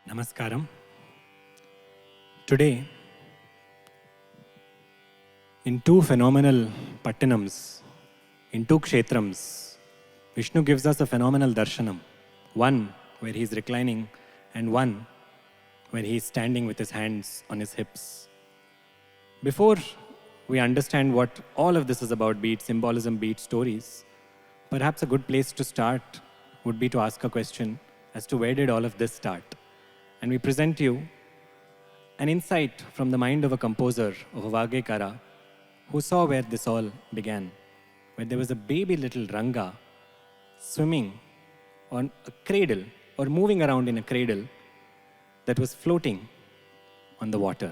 Namaskaram. Today, in two phenomenal pattanams, in two kshetrams, Vishnu gives us a phenomenal darshanam. One where he is reclining and one where he is standing with his hands on his hips. Before we understand what all of this is about, be it symbolism, be it stories, perhaps a good place to start would be to ask a question as to where did all of this start? And we present you an insight from the mind of a composer, of a Vagekara, who saw where this all began, where there was a baby little Ranga swimming on a cradle or moving around in a cradle that was floating on the water.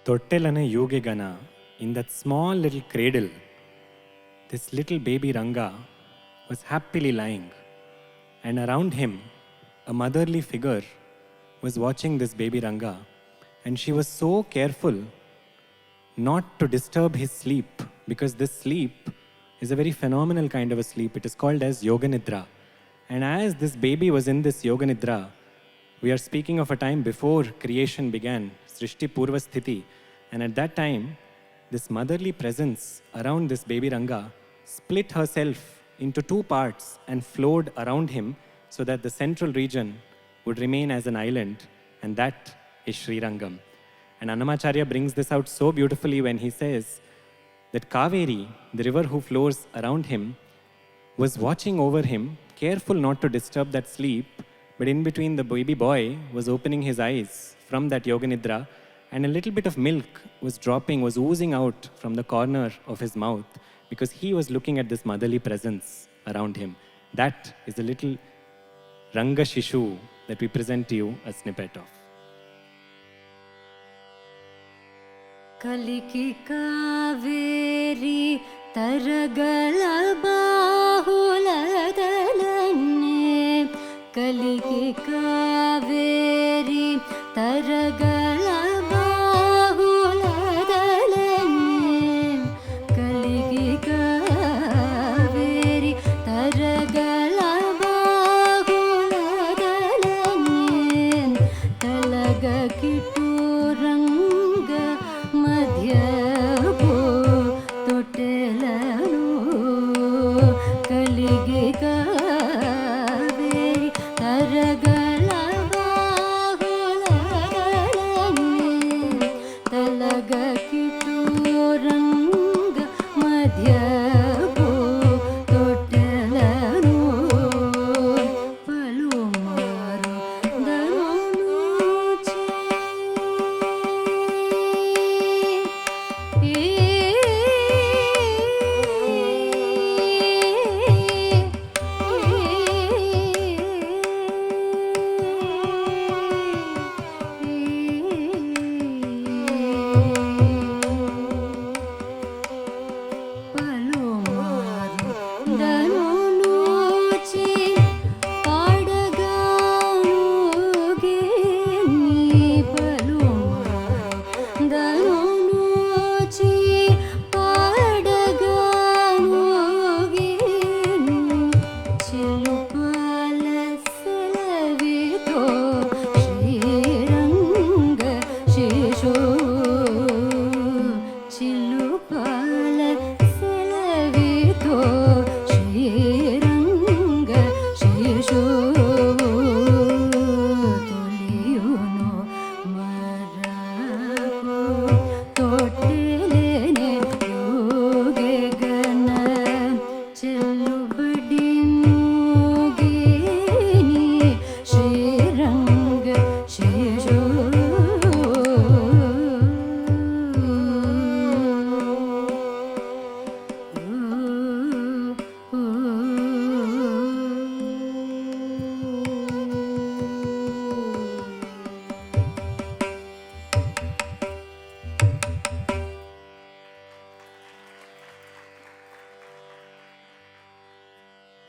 Tottelane Yogegana, in that small little cradle, this little baby Ranga was happily lying, and around him, a motherly figure was watching this baby Ranga, and she was so careful not to disturb his sleep, because this sleep is a very phenomenal kind of a sleep. It is called as Yoga Nidra. And as this baby was in this Yoga Nidra, we are speaking of a time before creation began, Srishti Purva Sthiti. And at that time, this motherly presence around this baby Ranga split herself into two parts and flowed around him so that the central region would remain as an island, and that is Srirangam. And Annamacharya brings this out so beautifully when he says that Kaveri, the river who flows around him, was watching over him, careful not to disturb that sleep, but in between the baby boy was opening his eyes from that Yoga Nidra, and a little bit of milk was dropping, was oozing out from the corner of his mouth, because he was looking at this motherly presence around him. That is the little Ranga Shishu that we present to you a snippet of. ಕಲಿಕಿ Kaveri ತರಗಳ ಬಾಹುಲದಲನ್ನೇ ಕಲಿಗೆ Kaveri ತರಗಳ ಬಾಹುಲದಲನೆ ಕಲಿಗೆ Kaveri ತರಗಳ ಬಾಹುಲದಲನೆ ತಲಗ ಕಿಟು ರಂಗ ಮಧ್ಯಭೂ ತೊಟ್ಟೆಲನು ಕಲಿಗೆ ಕಾವೇರಿ ತರಗಳ ಬಾಹುಲದಲನೆ ತಲಗ ಕಿಟು ರಂಗ ಮಧ್ಯಭೂ ತೊಟ್ಟೆಲನು ಪಲುಮಾರು ದರುನುಚಿ పలుమారు దరునుచి పాడగానుగే నీ పలుమారు దరునుచి పాడగానుగే నీ చిలుపాల సెలవితో Sriranga శేషో చిలుపాల సెలవితో Sriranga శేషో తొలియును మరకు తొట్టెలేనే ಯೋಗೆ ಗನ ಚೆಲ್ಲುಬಡಿ ಮೂಗೇನಿ Sriranga ಶೇಷೋ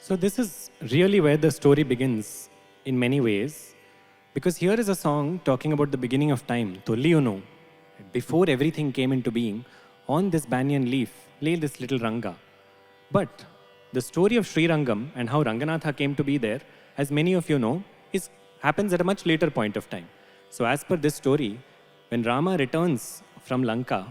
So this is really where the story begins in many ways, because here is a song talking about the beginning of time. Tolliyunu, before everything came into being, on this banyan leaf lay this little Ranga. But the story of Srirangam and how Ranganatha came to be there, as many of you know, happens at a much later point of time. So as per this story, when Rama returns from Lanka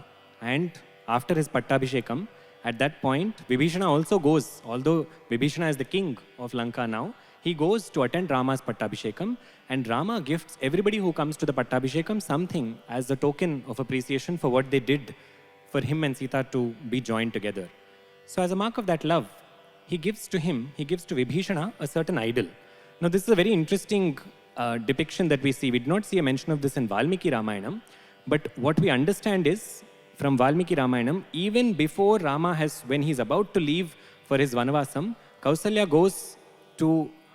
and after his Pattabhishekam, at that point, Vibhishana also goes, although Vibhishana is the king of Lanka now, he goes to attend Rama's Pattabhishekam, and Rama gifts everybody who comes to the Pattabhishekam something as a token of appreciation for what they did for him and Sita to be joined together. So as a mark of that love, he gives to Vibhishana a certain idol. Now this is a very interesting depiction that we see. We did not see a mention of this in Valmiki Ramayanam, but what we understand is, from Valmiki Ramayanam, even before Rama when he's about to leave for his Vanavasam, Kausalya goes to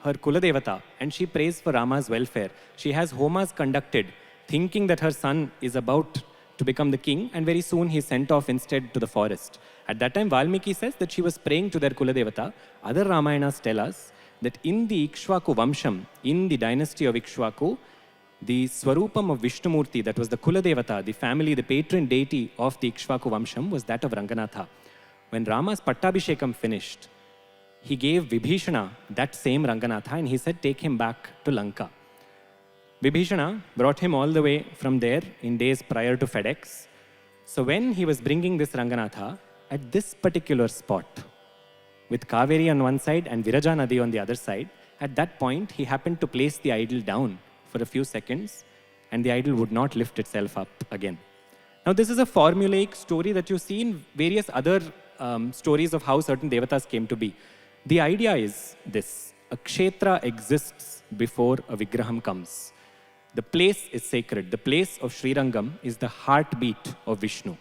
her Kuladevata and she prays for Rama's welfare. She has homas conducted, thinking that her son is about to become the king, and very soon he's sent off instead to the forest. At that time, Valmiki says that she was praying to their Kuladevata. Other Ramayanas tell us that in the Ikshvaku Vamsham, in the dynasty of Ikshvaku, the Swarupam of Vishnumurti, that was the Kuladevata, the family, the patron deity of the Ikshvaku Vamsham, was that of Ranganatha. When Rama's Pattabhishekam finished, he gave Vibhishana that same Ranganatha and he said, take him back to Lanka. Vibhishana brought him all the way from there in days prior to FedEx. So when he was bringing this Ranganatha, at this particular spot, with Kaveri on one side and Viraja Nadi on the other side, at that point, he happened to place the idol down for a few seconds, and the idol would not lift itself up again. Now, this is a formulaic story that you see in various other stories of how certain devatas came to be. The idea is this: a kshetra exists before a vigraham comes. The place is sacred. The place of Srirangam is the heartbeat of Vishnu.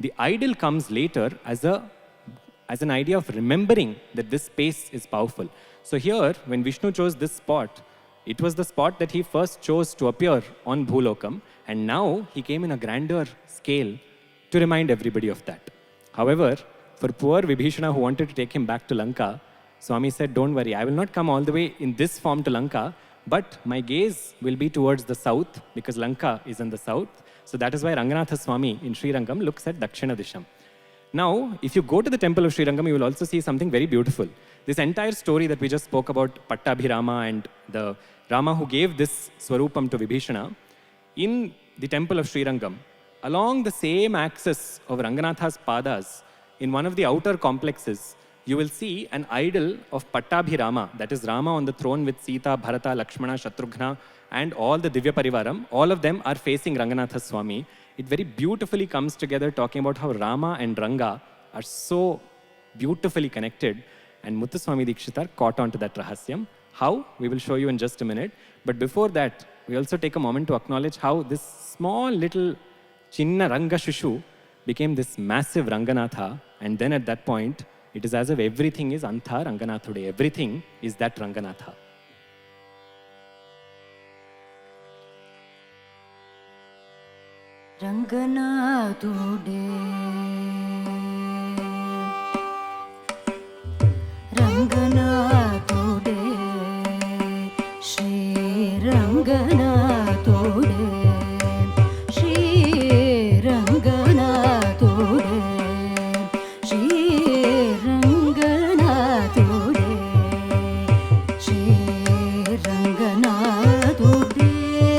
The idol comes later as an idea of remembering that this space is powerful. So here, when Vishnu chose this spot, it was the spot that he first chose to appear on Bhulokam, and now he came in a grander scale to remind everybody of that. However, for poor Vibhishana who wanted to take him back to Lanka, Swami said, don't worry, I will not come all the way in this form to Lanka, but my gaze will be towards the south because Lanka is in the south. So that is why Ranganatha Swami in Srirangam looks at Dakshina Disham. Now, if you go to the temple of Srirangam, you will also see something very beautiful. This entire story that we just spoke about, Pattabhirama and the Rama who gave this Swarupam to Vibhishana, in the temple of Srirangam, along the same axis of Ranganatha's padas, in one of the outer complexes, you will see an idol of Pattabhirama, that is Rama on the throne with Sita, Bharata, Lakshmana, Shatrughna, and all the Divya Parivaram. All of them are facing Ranganatha Swami. It very beautifully comes together talking about how Rama and Ranga are so beautifully connected. And Muthu Swami Dikshitar caught on to that rahasyam. How? We will show you in just a minute. But before that, we also take a moment to acknowledge how this small little Chinna Ranga Shushu became this massive Ranganatha. And then at that point, it is as if everything is Antha Ranganathude. Everything is that Ranganatha. Ranganathude, Ranganathude, Shri Ranganathude, Shri Ranganathude, Shri Ranganathude, Shri Ranganathude, Shri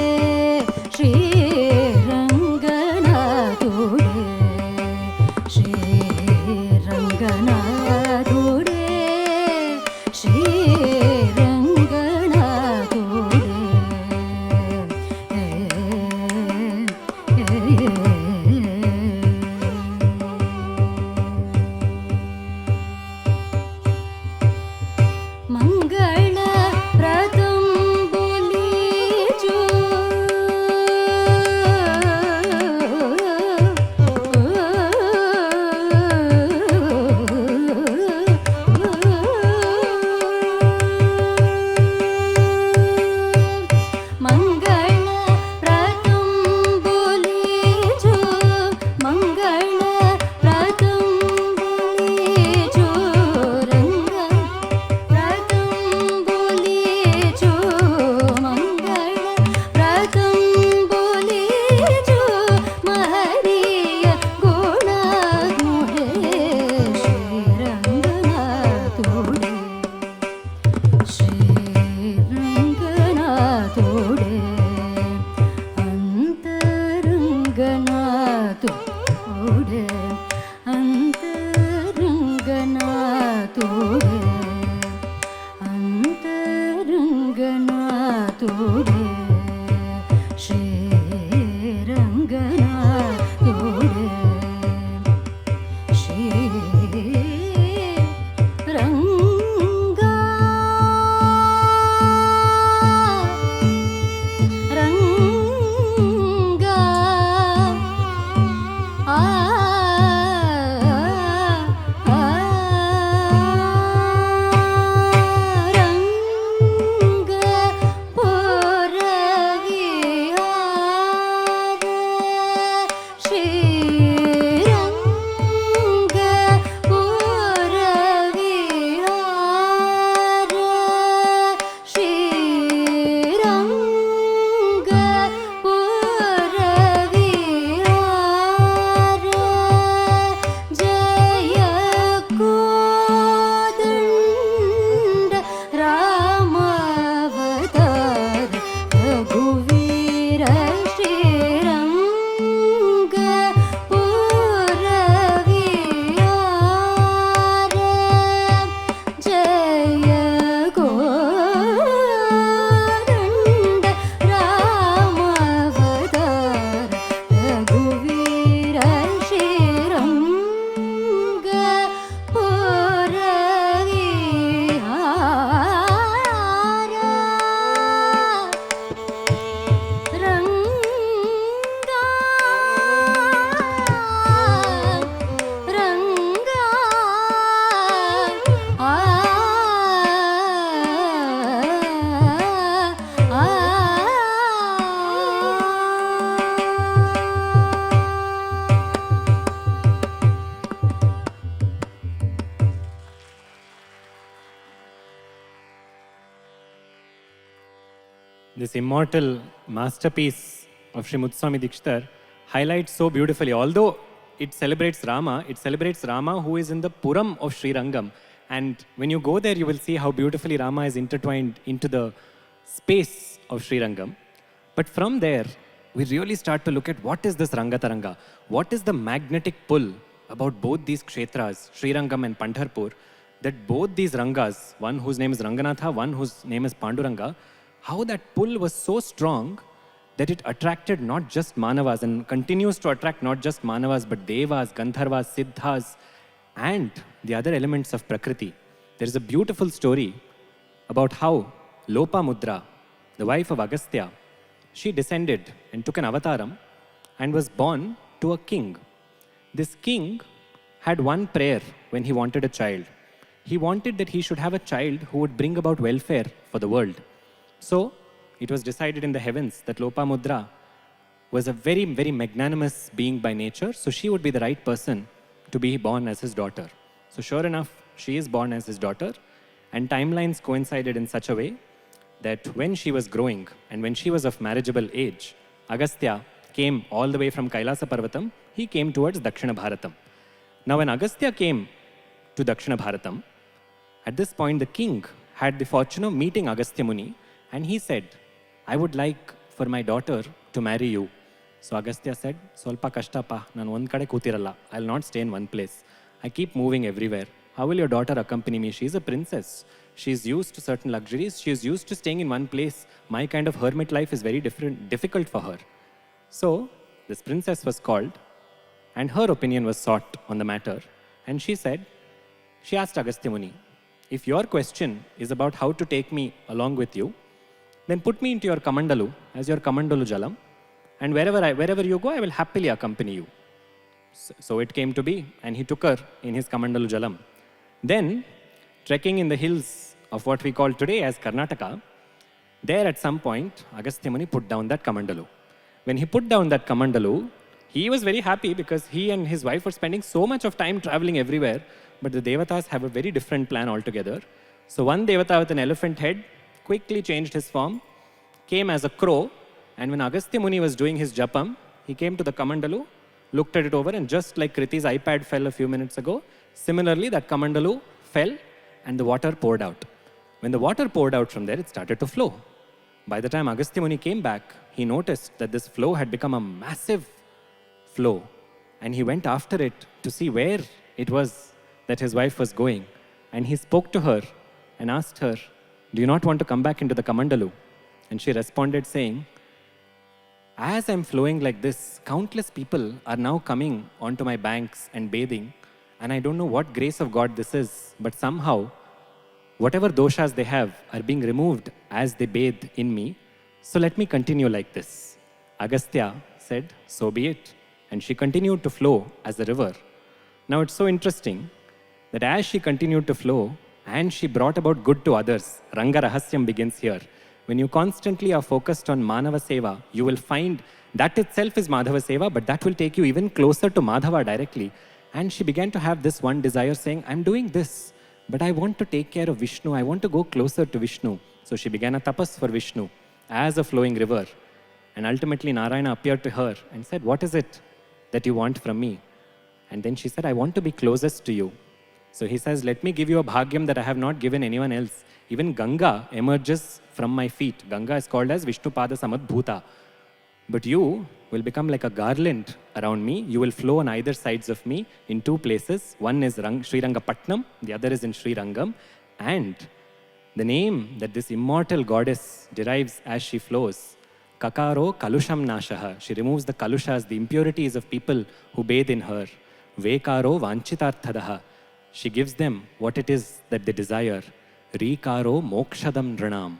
This immortal masterpiece of Sri Muthuswami Dikshitar highlights so beautifully. Although it celebrates Rama who is in the Puram of Srirangam. And when you go there, you will see how beautifully Rama is intertwined into the space of Srirangam. But from there, we really start to look at what is this Rangataranga? What is the magnetic pull about both these kshetras, Srirangam and Pandharpur, that both these Rangas, one whose name is Ranganatha, one whose name is Panduranga, how that pull was so strong that it attracted not just Manavas and continues to attract not just Manavas but Devas, Gandharvas, Siddhas and the other elements of Prakriti. There is a beautiful story about how Lopamudra, the wife of Agastya, she descended and took an avataram and was born to a king. This king had one prayer when he wanted a child. He wanted that he should have a child who would bring about welfare for the world. So, it was decided in the heavens that Lopamudra was a very, very magnanimous being by nature, so she would be the right person to be born as his daughter. So sure enough, she is born as his daughter, and timelines coincided in such a way that when she was growing and when she was of marriageable age, Agastya came all the way from Kailasa Parvatam, he came towards Dakshina Bharatam. Now when Agastya came to Dakshina Bharatam, at this point the king had the fortune of meeting Agastya Muni, and he said, I would like for my daughter to marry you. So Agastya said, Solpa kashtapa, nan one kade kutiralla. I'll not stay in one place. I keep moving everywhere. How will your daughter accompany me? She's a princess. She's used to certain luxuries. She's used to staying in one place. My kind of hermit life is very difficult for her. So this princess was called, and her opinion was sought on the matter. And she said, she asked Agastya Muni, if your question is about how to take me along with you, then put me into your Kamandalu as your Kamandalu Jalam, and wherever you go, I will happily accompany you. So it came to be, and he took her in his Kamandalu Jalam. Then, trekking in the hills of what we call today as Karnataka, there at some point, Agastya Muni put down that Kamandalu. When he put down that Kamandalu, he was very happy because he and his wife were spending so much of time traveling everywhere, but the Devatas have a very different plan altogether. So one Devata with an elephant head quickly changed his form, came as a crow, and when Agastya Muni was doing his japam, he came to the Kamandalu, looked at it over, and just like Kriti's iPad fell a few minutes ago, similarly that Kamandalu fell and the water poured out. When the water poured out from there, it started to flow. By the time Agastya Muni came back, he noticed that this flow had become a massive flow, and he went after it to see where it was that his wife was going. And he spoke to her and asked her, do you not want to come back into the Kamandalu? And she responded saying, as I'm flowing like this, countless people are now coming onto my banks and bathing, and I don't know what grace of God this is, but somehow, whatever doshas they have are being removed as they bathe in me, so let me continue like this. Agastya said, so be it. And she continued to flow as a river. Now it's so interesting that as she continued to flow, and she brought about good to others, Ranga Rahasyam begins here. When you constantly are focused on Manava Seva, you will find that itself is Madhava Seva, but that will take you even closer to Madhava directly. And she began to have this one desire saying, I'm doing this, but I want to take care of Vishnu. I want to go closer to Vishnu. So she began a tapas for Vishnu as a flowing river. And ultimately Narayana appeared to her and said, what is it that you want from me? And then she said, I want to be closest to you. So he says, let me give you a bhagyam that I have not given anyone else. Even Ganga emerges from my feet. Ganga is called as Vishnupada Samadbhuta. But you will become like a garland around me. You will flow on either sides of me in two places. One is Srirangapatnam, the other is in Srirangam. And the name that this immortal goddess derives as she flows, Kakaro Kalusham Nashaha. She removes the kalushas, the impurities of people who bathe in her. Vekaro Vanchitarthadaha. She gives them what it is that they desire. Rikaro Mokshadam Nranam.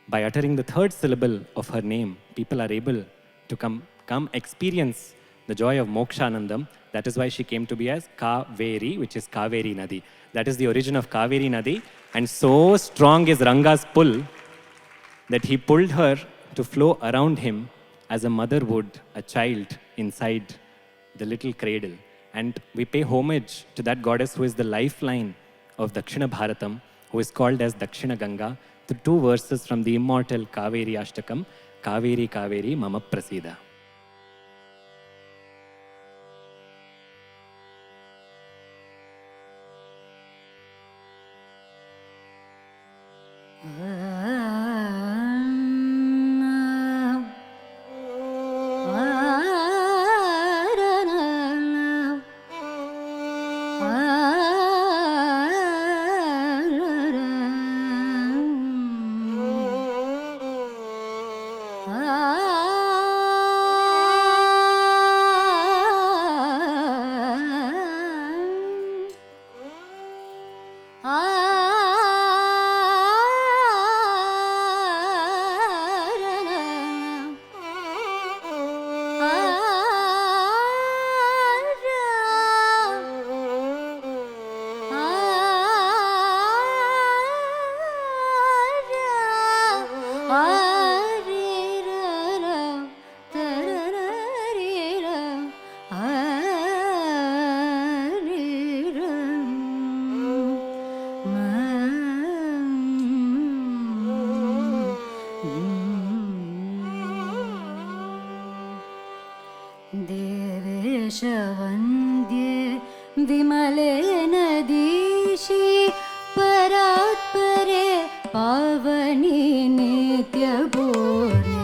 By uttering the third syllable of her name, people are able to come experience the joy of Mokshanandam. That is why she came to be as Kaveri, which is Kaveri Nadi. That is the origin of Kaveri Nadi. And so strong is Ranga's pull that he pulled her to flow around him as a mother would a child inside the little cradle. And we pay homage to that goddess who is the lifeline of Dakshina Bharatam, who is called as Dakshina Ganga, the two verses from the immortal Kaveri Ashtakam, Kaveri Kaveri Mama Prasida. देवेशवन्द्ये विमले नदीशि परात्परे पावनी नित्यपूर्णे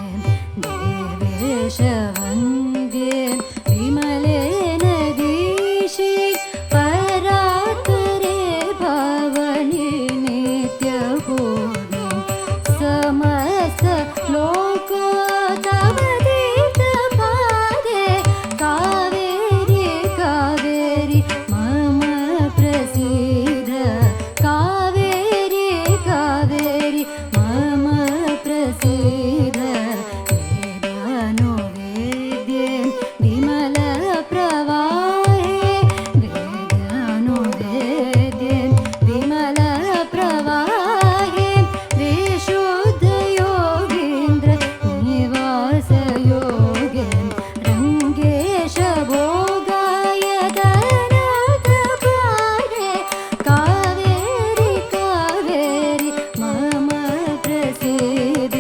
देवेशवन्द्ये विमले नदीशि परात्परे पावनी नित्यपूर्णे समस्त लोको तव तीर्थपादे कावेरी कावेरी मम प्रसीद कावेरी कावेरी मम प्रसीद वेदानुवेद्ये विमल प्रवाहे वेदानुवेद्ये विमल प्रवाहे विशुद्ध योगीन्द्र निवास योगे रङ्गेश भोगाय दनाथपारे कावेरी कावेरी मम प्रसीद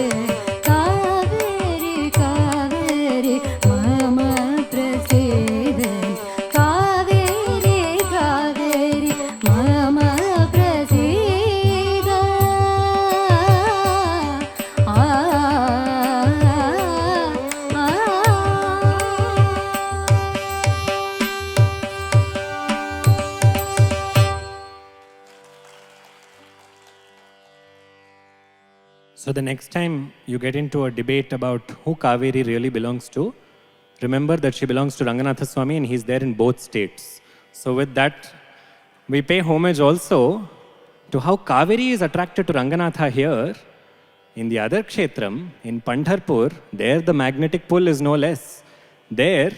कावेरी कावेरी मम प्रसीद कावेरी कावेरी मम प्रसीद So the next time you get into a debate about who Kaveri really belongs to, remember that she belongs to Ranganatha Swami and he's there in both states. So with that, we pay homage also to how Kaveri is attracted to Ranganatha here. In the other kshetram, in Pandharpur, there the magnetic pull is no less. There,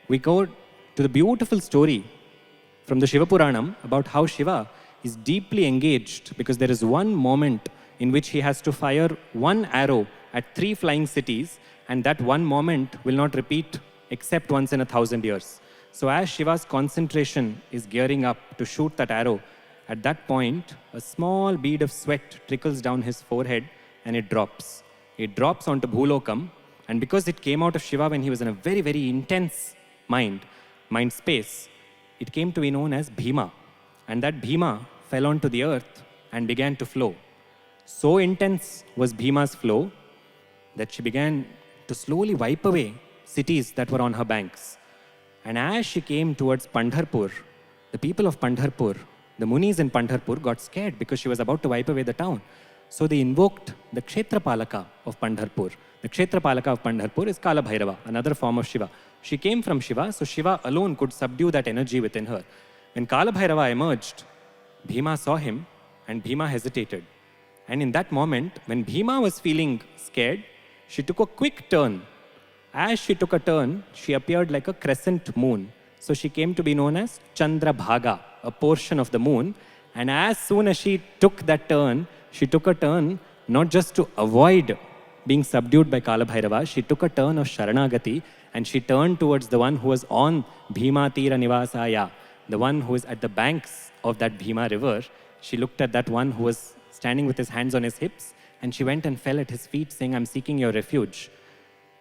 we go to the beautiful story from the Shiva Puranam about how Shiva is deeply engaged because there is one moment in which he has to fire one arrow at 3 flying cities, and that one moment will not repeat except once in 1,000 years. So as Shiva's concentration is gearing up to shoot that arrow, at that point, a small bead of sweat trickles down his forehead and it drops. It drops onto Bhulokam, and because it came out of Shiva when he was in a very, very intense mind space, it came to be known as Bhima. And that Bhima fell onto the earth and began to flow. So intense was Bhima's flow that she began to slowly wipe away cities that were on her banks. And as she came towards Pandharpur, the people of Pandharpur, the Munis in Pandharpur got scared because she was about to wipe away the town. So they invoked the Kshetrapalaka of Pandharpur. The Kshetrapalaka of Pandharpur is Kala Bhairava, another form of Shiva. She came from Shiva, so Shiva alone could subdue that energy within her. When Kala Bhairava emerged, Bhima saw him and Bhima hesitated. And in that moment, when Bhima was feeling scared, she took a quick turn. As she took a turn, she appeared like a crescent moon. So she came to be known as Chandra Bhaga, a portion of the moon. And as soon as she took that turn, she took a turn not just to avoid being subdued by Kala Bhairava, she took a turn of Sharanagati and she turned towards the one who was on Bhima Tira Nivasaya, the one who is at the banks of that Bhima river. She looked at that one who was standing with his hands on his hips and she went and fell at his feet saying, I'm seeking your refuge.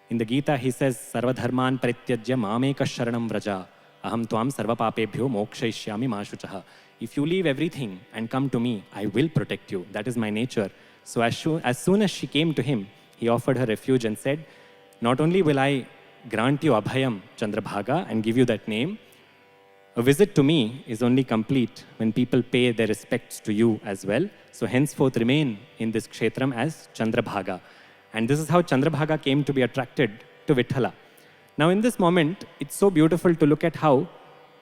In the Gita, he says, Sarvadharman parityajya mameka sharanam vraja. Aham tvam sarvapapebhyo mokshayishyami mashuchaha. If you leave everything and come to me, I will protect you. That is my nature. So as soon as she came to him, he offered her refuge and said, not only will I grant you Abhayam Chandrabhaga and give you that name, a visit to me is only complete when people pay their respects to you as well. So henceforth remain in this kshetram as Chandrabhaga. And this is how Chandrabhaga came to be attracted to Vithala. Now in this moment, it's so beautiful to look at how,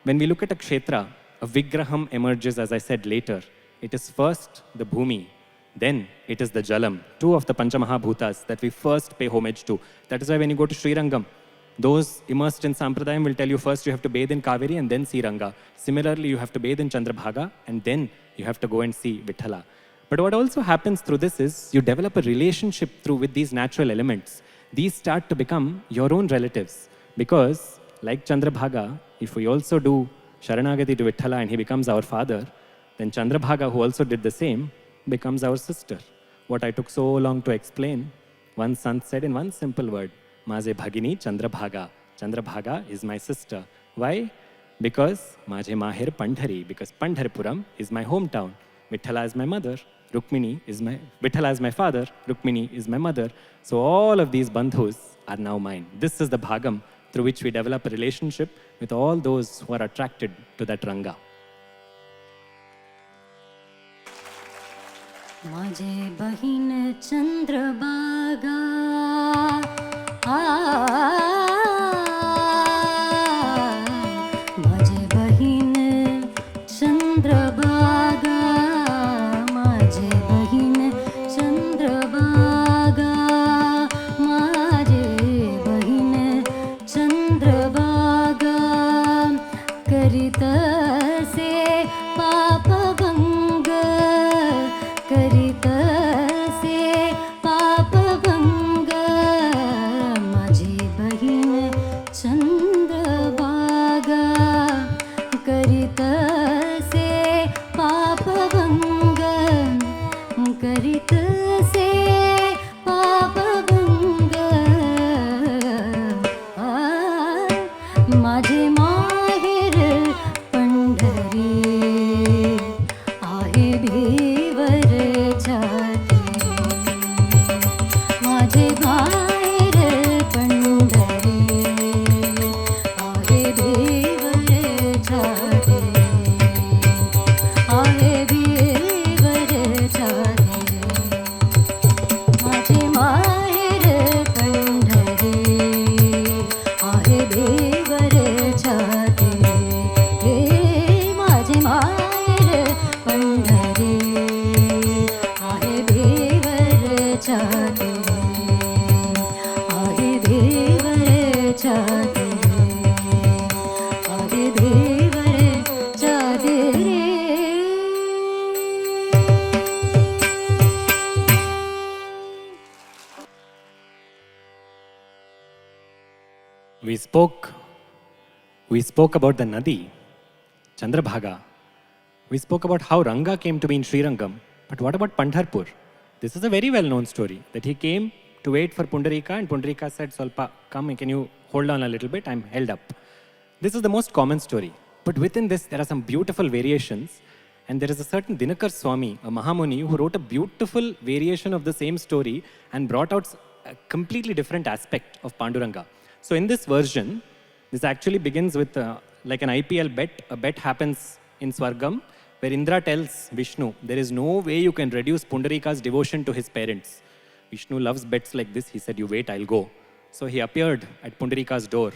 when we look at a kshetra, a vigraham emerges, as I said later. It is first the bhumi, then it is the jalam, two of the Panchamahabhutas that we first pay homage to. That is why when you go to Srirangam, those immersed in Sampradayam will tell you first you have to bathe in Kaveri and then see Ranga. Similarly, you have to bathe in Chandrabhaga and then you have to go and see Vithala. But what also happens through this is you develop a relationship with these natural elements. These start to become your own relatives. Because like Chandrabhaga, if we also do Sharanagati to Vithala and he becomes our father, then Chandrabhaga, who also did the same, becomes our sister. What I took so long to explain, one son said in one simple word, Maze Bhagini Chandrabhaga. Chandrabhaga is my sister. Why? Because Maje Mahir Pandhari, because Pandharpuram is my hometown. Vithala is my mother. Vithala is my father. Rukmini is my mother. So all of these bandhus are now mine. This is the bhagam through which we develop a relationship with all those who are attracted to that Ranga. माझे बहीण चंद्रभागा माझे बहीण चंद्रभागा माझे बहीण चंद्रभागा माझे बहीण चंद्रभागा करीत से पापभंग करीत से पापभंग माझी बहीण चंद्रभागा करीत से पापभंग करीत से पापभंग माझे माहेर पंढरी आहे भीवर छाती माझे माहेर पंढरी आहे भीवर छाती आहे भीवर छाती माझे माहेर पंढरी आहे भीवर छाती हे माझे माहेर पंढरी आहे भीवर छाती आहे भीवर छाती आहे भीवर छाती रे. We spoke about the Nadi, Chandrabhaga. We spoke about how Ranga came to be in Srirangam. But what about Pandharpur? This is a very well-known story, that he came to wait for Pundarika and Pundarika said, Solpa, come, can you hold on a little bit? I'm held up. This is the most common story. But within this, there are some beautiful variations. And there is a certain Dinakar Swami, a Mahamuni, who wrote a beautiful variation of the same story and brought out a completely different aspect of Panduranga. So in this version, this actually begins with like an IPL bet. A bet happens in Swargam, where Indra tells Vishnu, there is no way you can reduce Pundarika's devotion to his parents. Vishnu loves bets like this. He said, you wait, I'll go. So he appeared at Pundarika's door.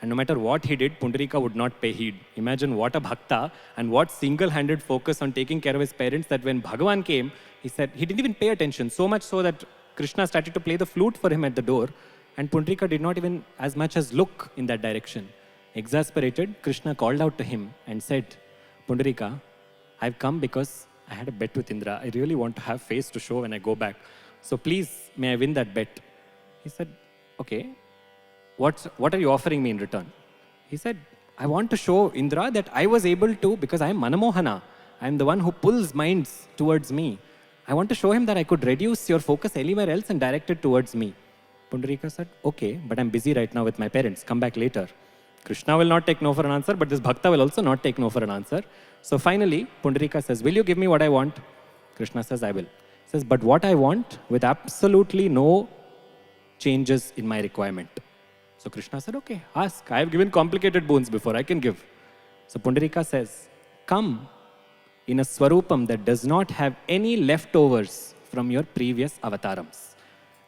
And no matter what he did, Pundarika would not pay heed. Imagine what a bhakta and what single-handed focus on taking care of his parents, that when Bhagavan came, he said, he didn't even pay attention. So much so that Krishna started to play the flute for him at the door. And Pundarika did not even as much as look in that direction. Exasperated, Krishna called out to him and said, Pundarika, I've come because I had a bet with Indra. I really want to have face to show when I go back. So please, may I win that bet? He said, okay, what are you offering me in return? He said, I want to show Indra that I was able to, because I am Manamohana. I am the one who pulls minds towards me. I want to show him that I could reduce your focus anywhere else and direct it towards me. Pundarika said, okay, but I'm busy right now with my parents. Come back later. Krishna will not take no for an answer, but this Bhakta will also not take no for an answer. So finally, Pundarika says, will you give me what I want? Krishna says, I will. He says, but what I want with absolutely no changes in my requirement. So Krishna said, okay, ask. I have given complicated boons before, I can give. So Pundarika says, come in a swarupam that does not have any leftovers from your previous avatarams.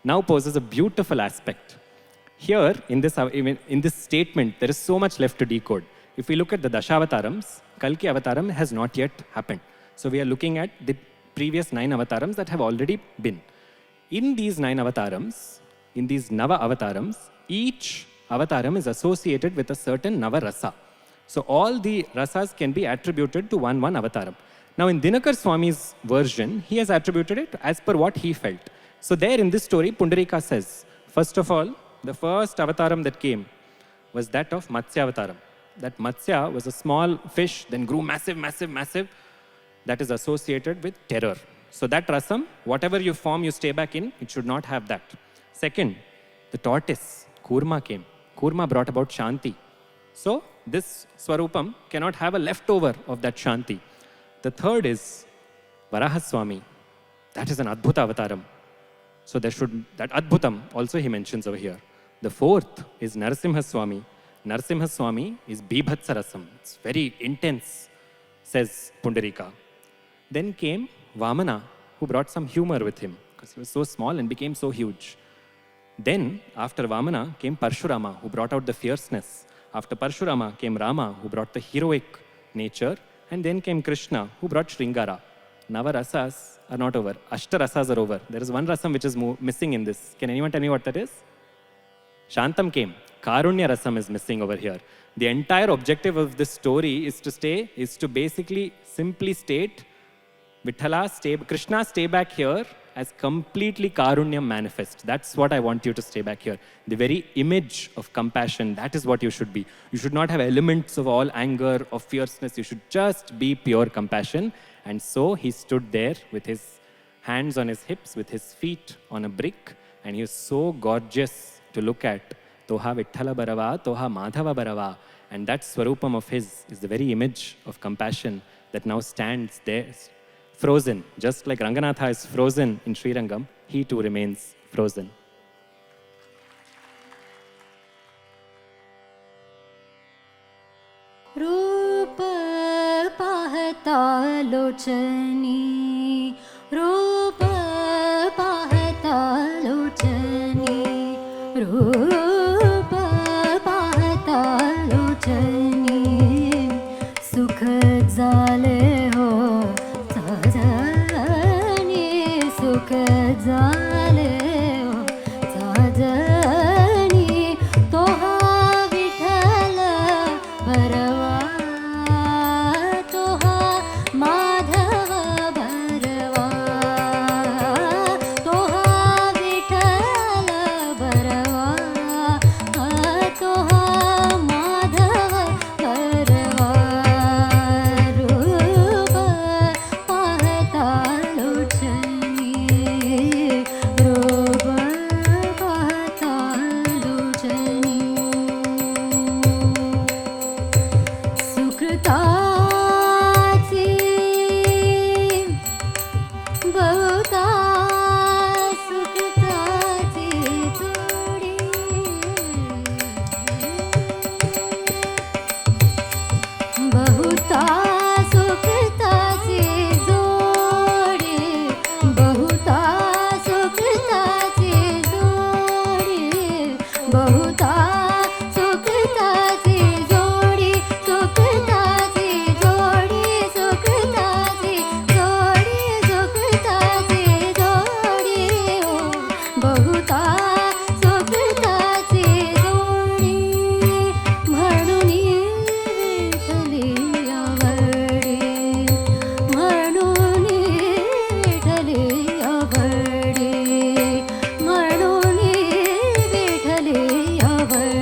Now poses a beautiful aspect. Here, in this statement, there is so much left to decode. If we look at the Dashavatarams, Kalki Avataram has not yet happened. So we are looking at the previous 9 avatarams that have already been. In these 9 avatarams, in these Nava avatarams, each avataram is associated with a certain Nava rasa. So all the rasas can be attributed to one avataram. Now in Dinakar Swami's version, he has attributed it as per what he felt. So there in this story, Pundarika says, first of all, the first avataram that came was that of Matsya avataram. That Matsya was a small fish, then grew massive. That is associated with terror. So that rasam, whatever you form, you stay back in, it should not have that. Second, the tortoise, Kurma came. Kurma brought about Shanti. So this Swarupam cannot have a leftover of that Shanti. The third is Varahaswami. That is an Adbhuta avataram. So there should, that Adbhutam also he mentions over here. The fourth is Narasimhaswami. Narasimhaswami is Bibhatsarasam. It's very intense, says Pundarika. Then came Vamana, who brought some humor with him because he was so small and became so huge. Then, after Vamana, came Parshurama, who brought out the fierceness. After Parshurama came Rama, who brought the heroic nature. And then came Krishna, who brought Sringara. Nava rasas are not over. Ashta rasas are over. There is one rasam which is missing in this. Can anyone tell me what that is? Shantam came. Karunya rasam is missing over here. The entire objective of this story is to basically simply state Krishna stay back here as completely Karunyam manifest. That's what I want you to stay back here. The very image of compassion, that is what you should be. You should not have elements of all anger, of fierceness. You should just be pure compassion. And so he stood there with his hands on his hips, with his feet on a brick, and he was so gorgeous to look at. Toha Vitthala Barava, Toha Madhava Barava. And that Swarupam of his is the very image of compassion that now stands there, frozen. Just like Ranganatha is frozen in Srirangam, he too remains frozen. Rupa pahata lochani, Rupa pahata lochani, Rupa pahata lochani, Sukh zale ho Sajani, Sukh zale ho Sajani, Toha Vithala Barava, Toha Madhava Barava, Toha Vithala Barava, Toha Madhava Barava, Rupa Pahata Lochani, Rupa Pahata Lochani, Sukritachi Bhuta, Sukritachi Thodi, Bahuta Sukritachi Zodi, Bahuta Sukritachi Zodi, Bahuta Sukritachi Zodi, Sukritachi Zodi, Sukritachi Zodi, Sukritachi Zodi, Bahuta Sukritachi Zodi, Bhanuni Vitali Avadi, Bhanuni Vitali Avadi, Bhanuni Vitali Avadi.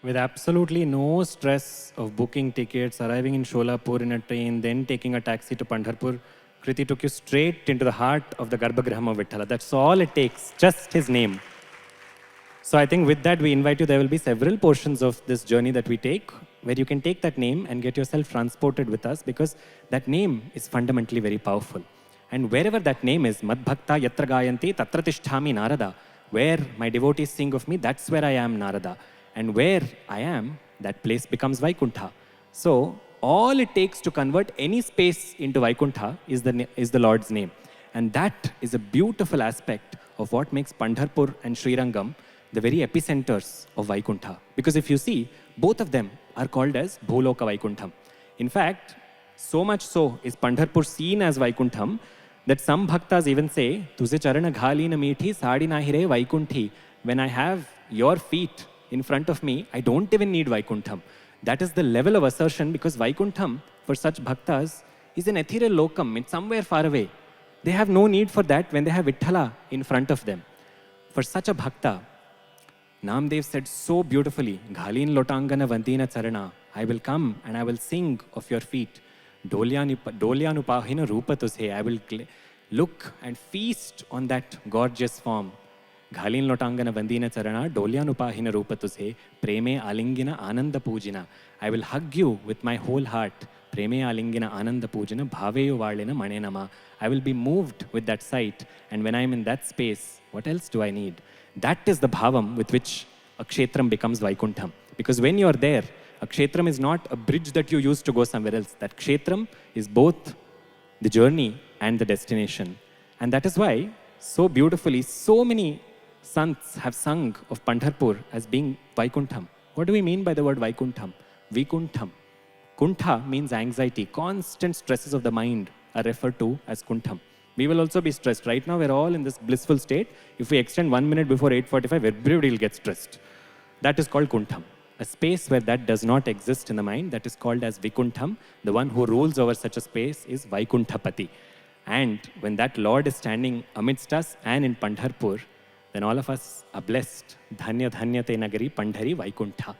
With absolutely no stress of booking tickets, arriving in Sholapur in a train, then taking a taxi to Pandharpur, Kruthi took you straight into the heart of the Garbhagraham of Vittala. That's all it takes, just his name. So I think with that, we invite you, there will be several portions of this journey that we take, where you can take that name and get yourself transported with us, because that name is fundamentally very powerful. And wherever that name is, Madbhakta Yatra Gayanti Tatra Tisthami Narada, where my devotees sing of me, that's where I am Narada. And where I am, that place becomes Vaikuntha. So all it takes to convert any space into Vaikuntha is the Lord's name. And that is a beautiful aspect of what makes Pandharpur and Srirangam the very epicenters of Vaikuntha. Because if you see, both of them are called as Bholoka Vaikuntham. In fact, so much so is Pandharpur seen as Vaikuntham that some bhaktas even say, Tuze charana ghali na meethi saadi nahire Vaikunthi. When I have your feet in front of me, I don't even need Vaikuntham. That is the level of assertion, because Vaikuntham, for such bhaktas, is an ethereal locum. It's somewhere far away. They have no need for that when they have Vitthala in front of them. For such a bhakta, Namdev said so beautifully, Ghalin lotangana vandina charana, I will come and I will sing of your feet. Dolyanupahina rupa tushe, I will look and feast on that gorgeous form. Ghalin lotangana vandina charana, dolyanupahina rupa tushe, preme alingina ananda pujina. I will hug you with my whole heart. Preme alingina ananda pujina, bhaveyu valina manenama. I will be moved with that sight. And when I am in that space, what else do I need? That is the bhavam with which a kshetram becomes Vaikuntham. Because when you are there, a kshetram is not a bridge that you use to go somewhere else. That kshetram is both the journey and the destination. And that is why, so beautifully, so many sants have sung of Pandharpur as being Vaikuntham. What do we mean by the word Vaikuntham? Vikuntham. Kuntha means anxiety. Constant stresses of the mind are referred to as Kuntham. We will also be stressed. Right now, we're all in this blissful state. If we extend 1 minute before 8:45, everybody will get stressed. That is called Kuntham. A space where that does not exist in the mind, that is called as Vikuntham. The one who rules over such a space is Vaikunthapati. And when that Lord is standing amidst us and in Pandharpur, then all of us are blessed. Dhanya dhanya te nagari Pandhari Vaikuntha.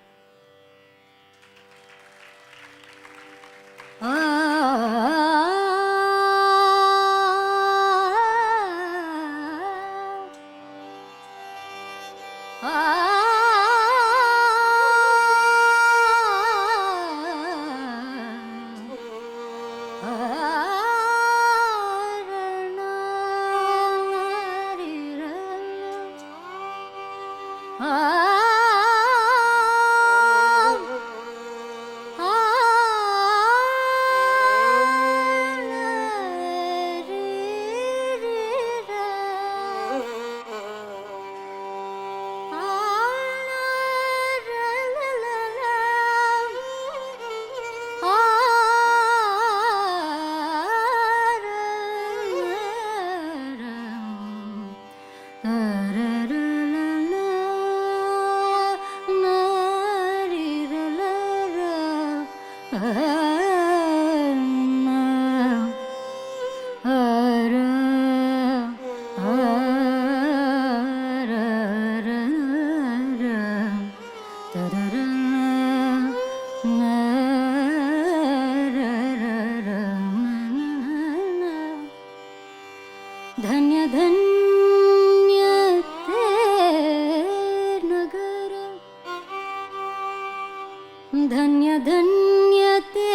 धन्य धन्यते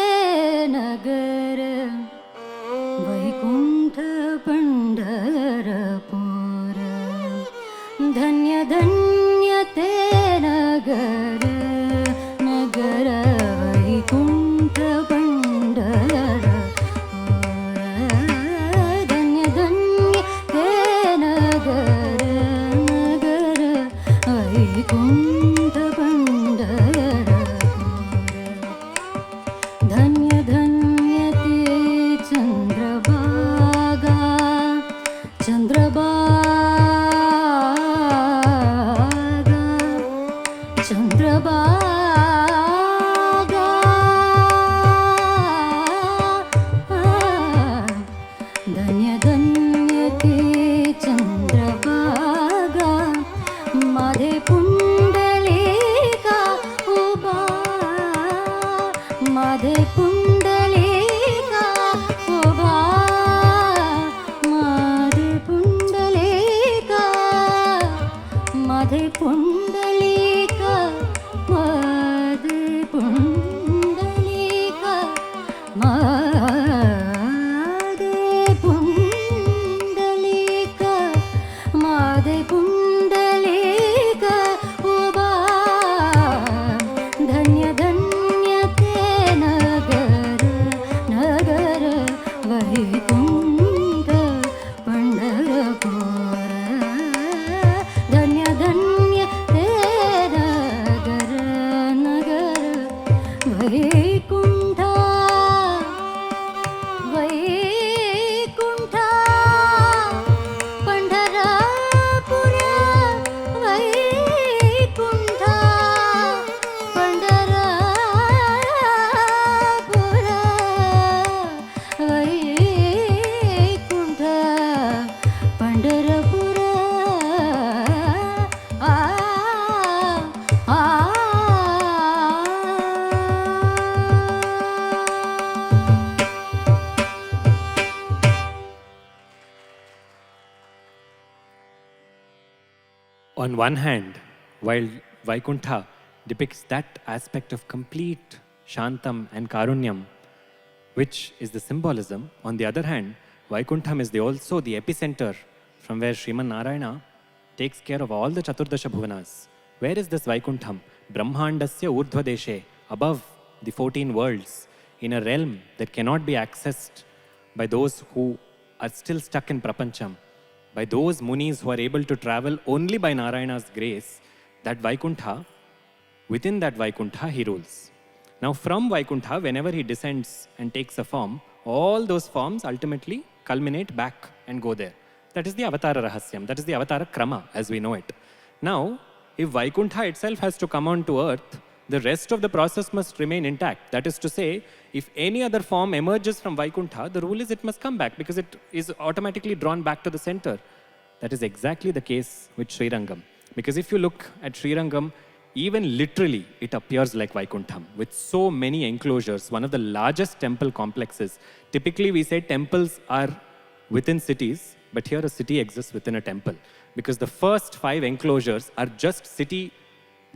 नगर वैकुंठ पंढरपूर धन्य धन्यते नगर नगर वैकुंठ पंढरपूर धन्य धन्यते नगर नगर वैकुंठ पंढरपूर धन्य धन्यते चंद्रभागा चंद्रभागा चंद्रभागा धन्य धन्यते चंद्रभागा माझे पुंडलिका उभा माझे पुंडलिका उभा माझे पुंडलिका माझे पुंडलिका माझे पुंडलिका माझे पुंडलिका माझे पुंडलिका उभा धन्य धन्यते नगर नगर वैकुंठ पंढरपूर धन्य धन्यते नगर नगर वैकुंठ वैकुंठ पंढरपूर वैकुंठ पंढरपूर वैकुंठ पंढरपूर आ आ On one hand, while Vaikuntha depicts that aspect of complete Shantam and Karunyam, which is the symbolism, on the other hand, Vaikuntham is also the epicenter from where Sriman Narayana takes care of all the Chaturdasha Bhuvanas. Where is this Vaikuntham? Brahmandasya Urdhva Deshe, above the 14 worlds, in a realm that cannot be accessed by those who are still stuck in Prapancham, by those munis who are able to travel only by Narayana's grace. That Vaikuntha, within that Vaikuntha, he rules. Now from Vaikuntha, whenever he descends and takes a form, all those forms ultimately culminate back and go there. That is the Avatara Rahasyam. That is the Avatara Krama as we know it. Now, if Vaikuntha itself has to come on to earth, the rest of the process must remain intact. That is to say, if any other form emerges from Vaikuntha, the rule is it must come back because it is automatically drawn back to the center. That is exactly the case with Srirangam. Because if you look at Srirangam, even literally, it appears like Vaikuntham with so many enclosures, one of the largest temple complexes. Typically, we say temples are within cities, but here a city exists within a temple because the first 5 enclosures are just city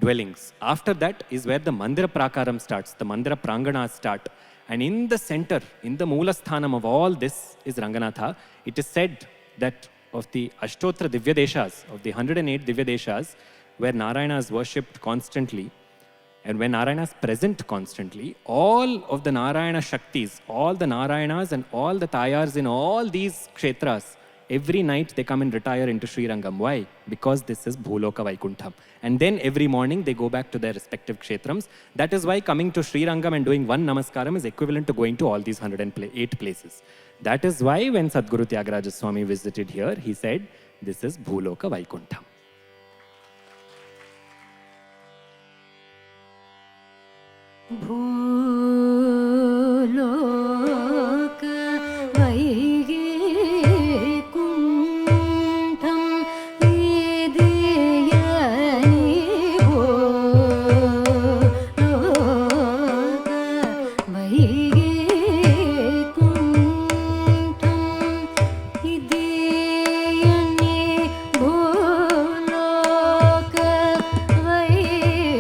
dwellings. After that is where the Mandira Prakaram starts, the Mandira Pranganas start. And in the center, in the Moolasthanam of all this is Ranganatha. It is said that of the Ashtotra Divyadeshas, of the 108 Divyadeshas, where Narayana is worshipped constantly, and when Narayana is present constantly, all of the Narayana Shaktis, all the Narayanas and all the Tayars in all these kshetras, every night they come and retire into Srirangam. Why? Because this is Bhuloka Vaikuntham. And then every morning they go back to their respective kshetrams. That is why coming to Srirangam and doing one namaskaram is equivalent to going to all these 108 places. That is why when Sadguru Tyagaraja Swami visited here, he said, this is Bhuloka Vaikuntham. भूलोक वैकुंठं विधियनि भूलोक वैकुंठं विधियनि भूलोक वैकुंठं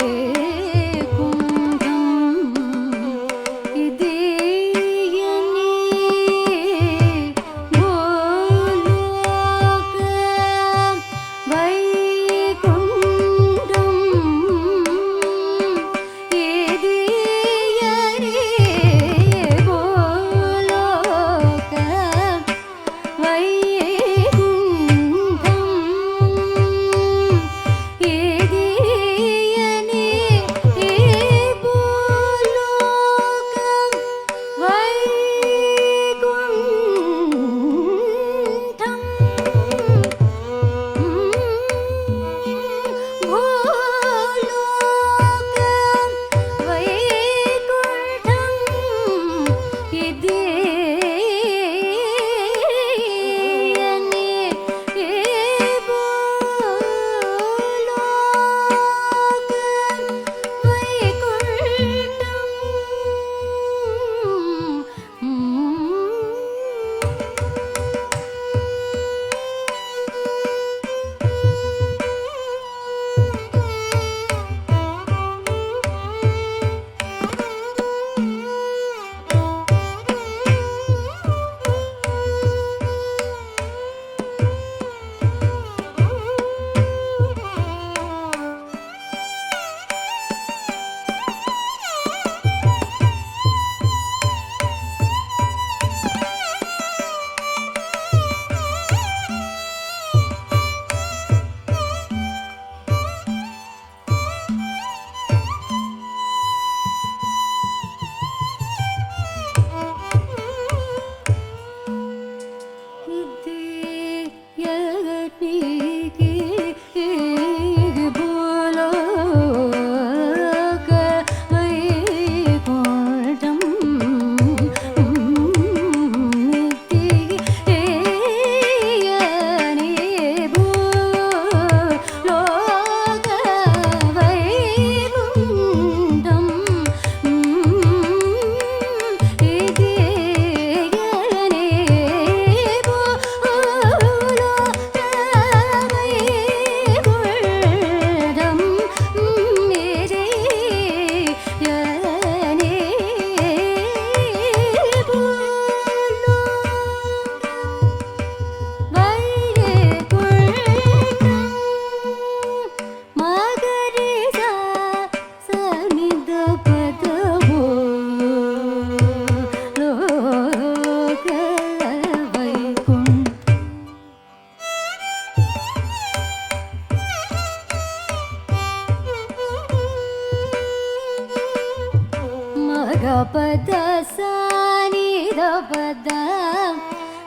pada sa ni da pada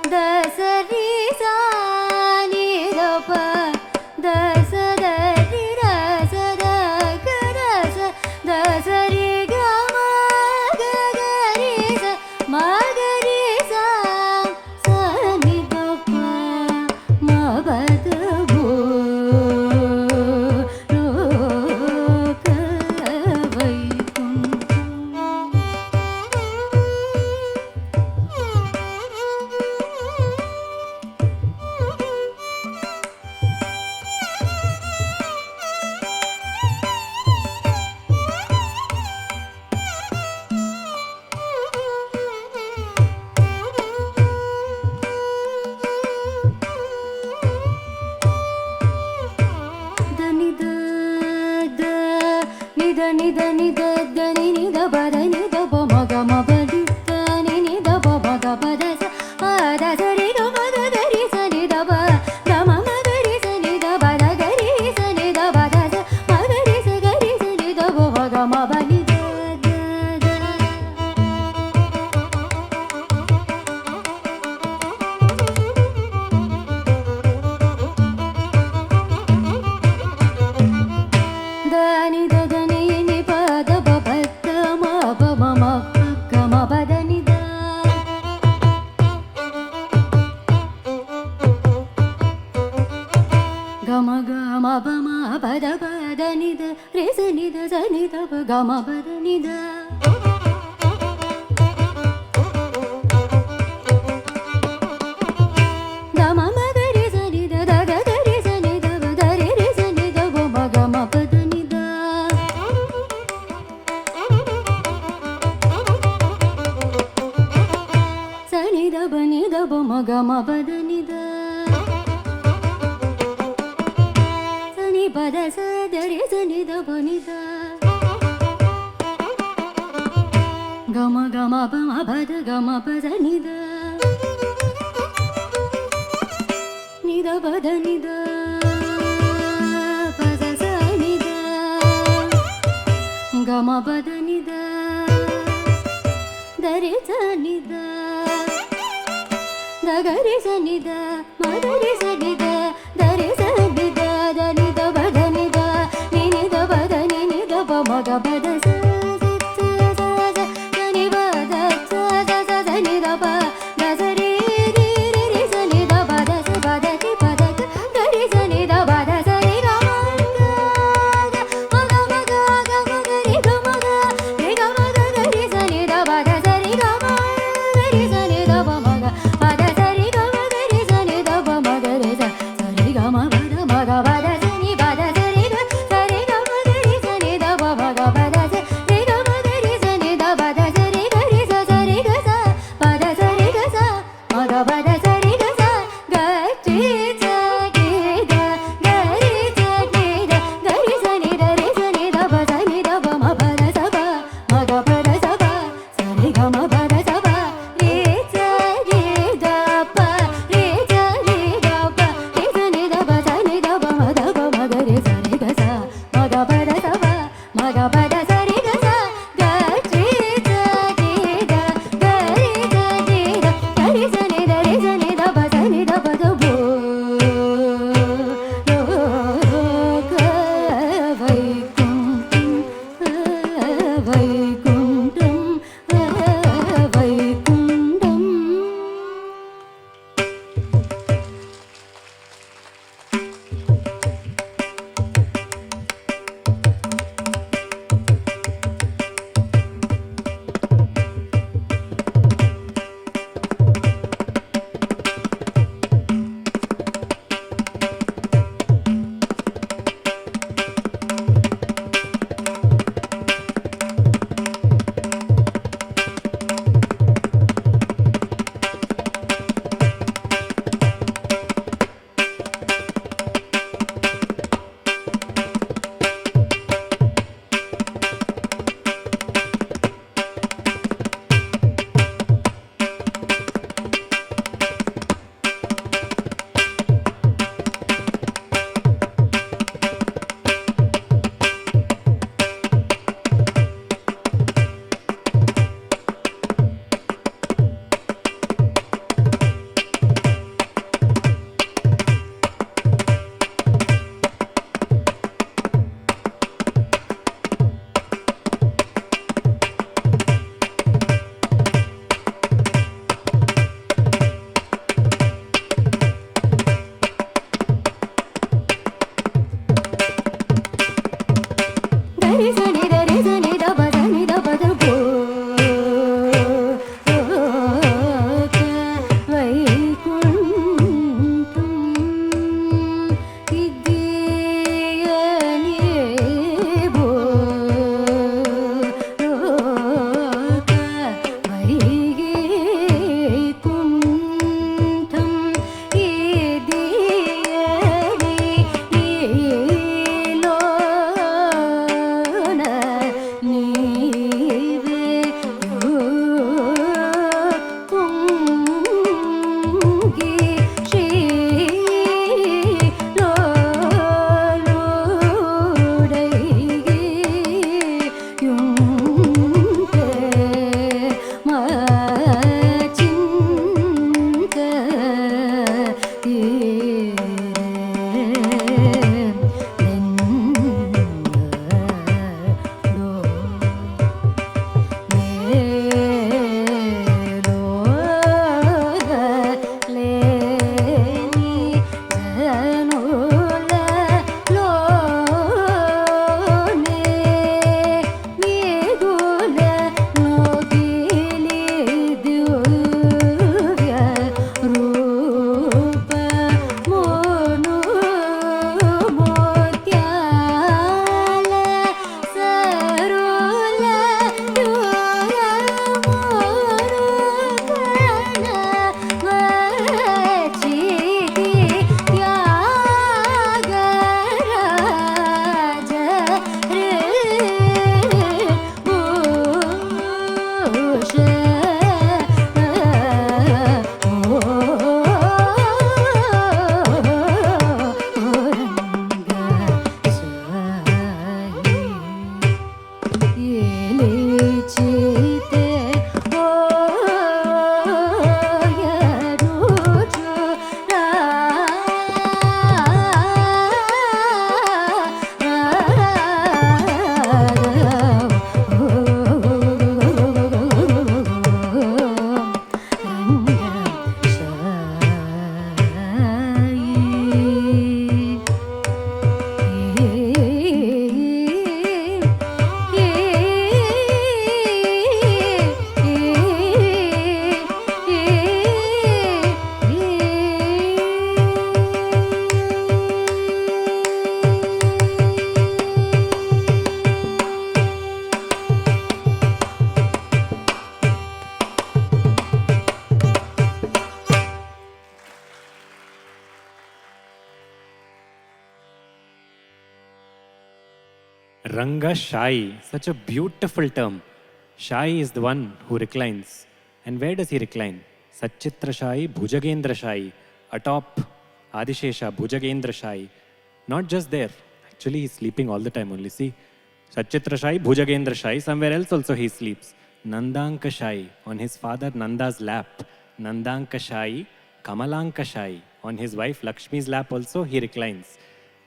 da sa ri sa ni da pa da sa da ri ra sa da ga ra sa da sa ri ga ma ga ga ri sa ma ga ri sa sa ni da pa ma ba da bo gama pada ni da da ma ma ga ri sa ni da da ga ga ri sa ni da ba da ri ri sa ni da bo ma ga ma pada ni da sa ni da ba ni da bo ma ga ma pada ni da sa ni pa da sa da ri sa ni da ba ni da gama gama pa ma pa da gama pa da ni da pa da ni da pa da sa ni da gama pa da ni da re sa ni da ga re sa ni da ma da re sa ni da re sa ni da ni da pa da ni da ni da pa da ni da pa ma ga pa da sa Ranga Shai, such a beautiful term. Shai is the one who reclines. And where does he recline? Satchitra Shai, Bhujagendra Shai, atop Adishesha, Bhujagendra Shai. Not just there. Actually, he's sleeping all the time only. See, Satchitra Shai, Bhujagendra Shai, somewhere else also he sleeps. Nandanka Shai, on his father Nanda's lap. Nandanka Shai, Kamalanka Shai, on his wife Lakshmi's lap also he reclines.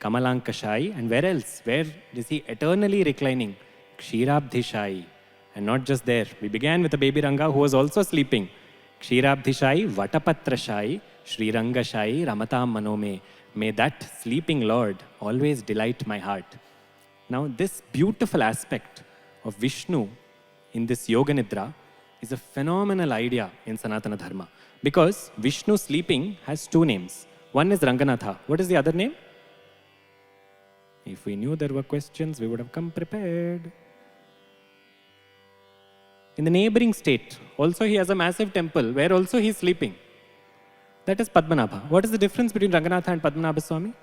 Kamalanka Shai, and where else? Where is he eternally reclining? Kshirabdhi Shai. And not just there. We began with a baby Ranga who was also sleeping. Kshirabdhi Shai, Vatapatra Shai, Sriranga Shai, Ramatam Manome. May that sleeping Lord always delight my heart. Now this beautiful aspect of Vishnu in this Yoga Nidra is a phenomenal idea in Sanatana Dharma. Because Vishnu sleeping has two names. One is Ranganatha. What is the other name? If we knew there were questions, we would have come prepared. In the neighboring state, also he has a massive temple where also he is sleeping. That is Padmanabha. What is the difference between Ranganatha and Padmanabha Swami?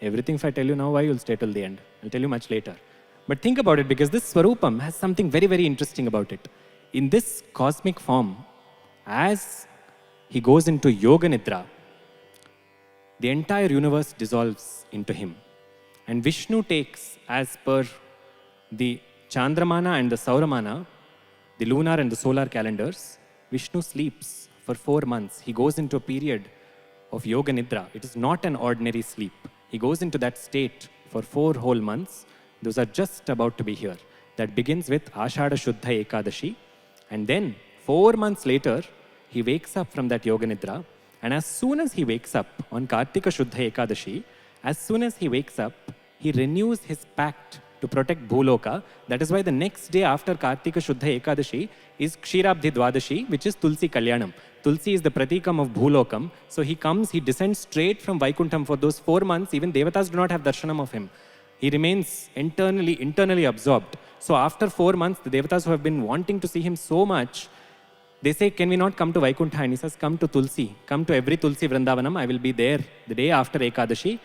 Everything if I tell you now, why you'll stay till the end. I'll tell you much later. But think about it, because this Swarupam has something very, very interesting about it. In this cosmic form, as he goes into Yoga Nidra, the entire universe dissolves into him. And Vishnu takes, as per the Chandramana and the Sauramana, the lunar and the solar calendars, Vishnu sleeps for 4 months. He goes into a period of Yoga Nidra. It is not an ordinary sleep. He goes into that state for 4 whole months. Those are just about to be here. That begins with Ashada Shuddha Ekadashi. And then 4 months later, he wakes up from that Yoga Nidra. And as soon as he wakes up on Kartika Shuddha Ekadashi, as soon as he wakes up, he renews his pact to protect Bhuloka. That is why the next day after Kartika Shuddha Ekadashi is Kshirabdhi Dwadashi, which is Tulsi Kalyanam. Tulsi is the pratikam of Bhulokam. So he comes, he descends straight from Vaikuntham for those 4 months. Even Devatas do not have darshanam of him. He remains internally absorbed. So after 4 months, the Devatas who have been wanting to see him so much, they say, can we not come to Vaikuntha? And he says, come to Tulsi. Come to every Tulsi Vrindavanam. I will be there the day after Ekadashi,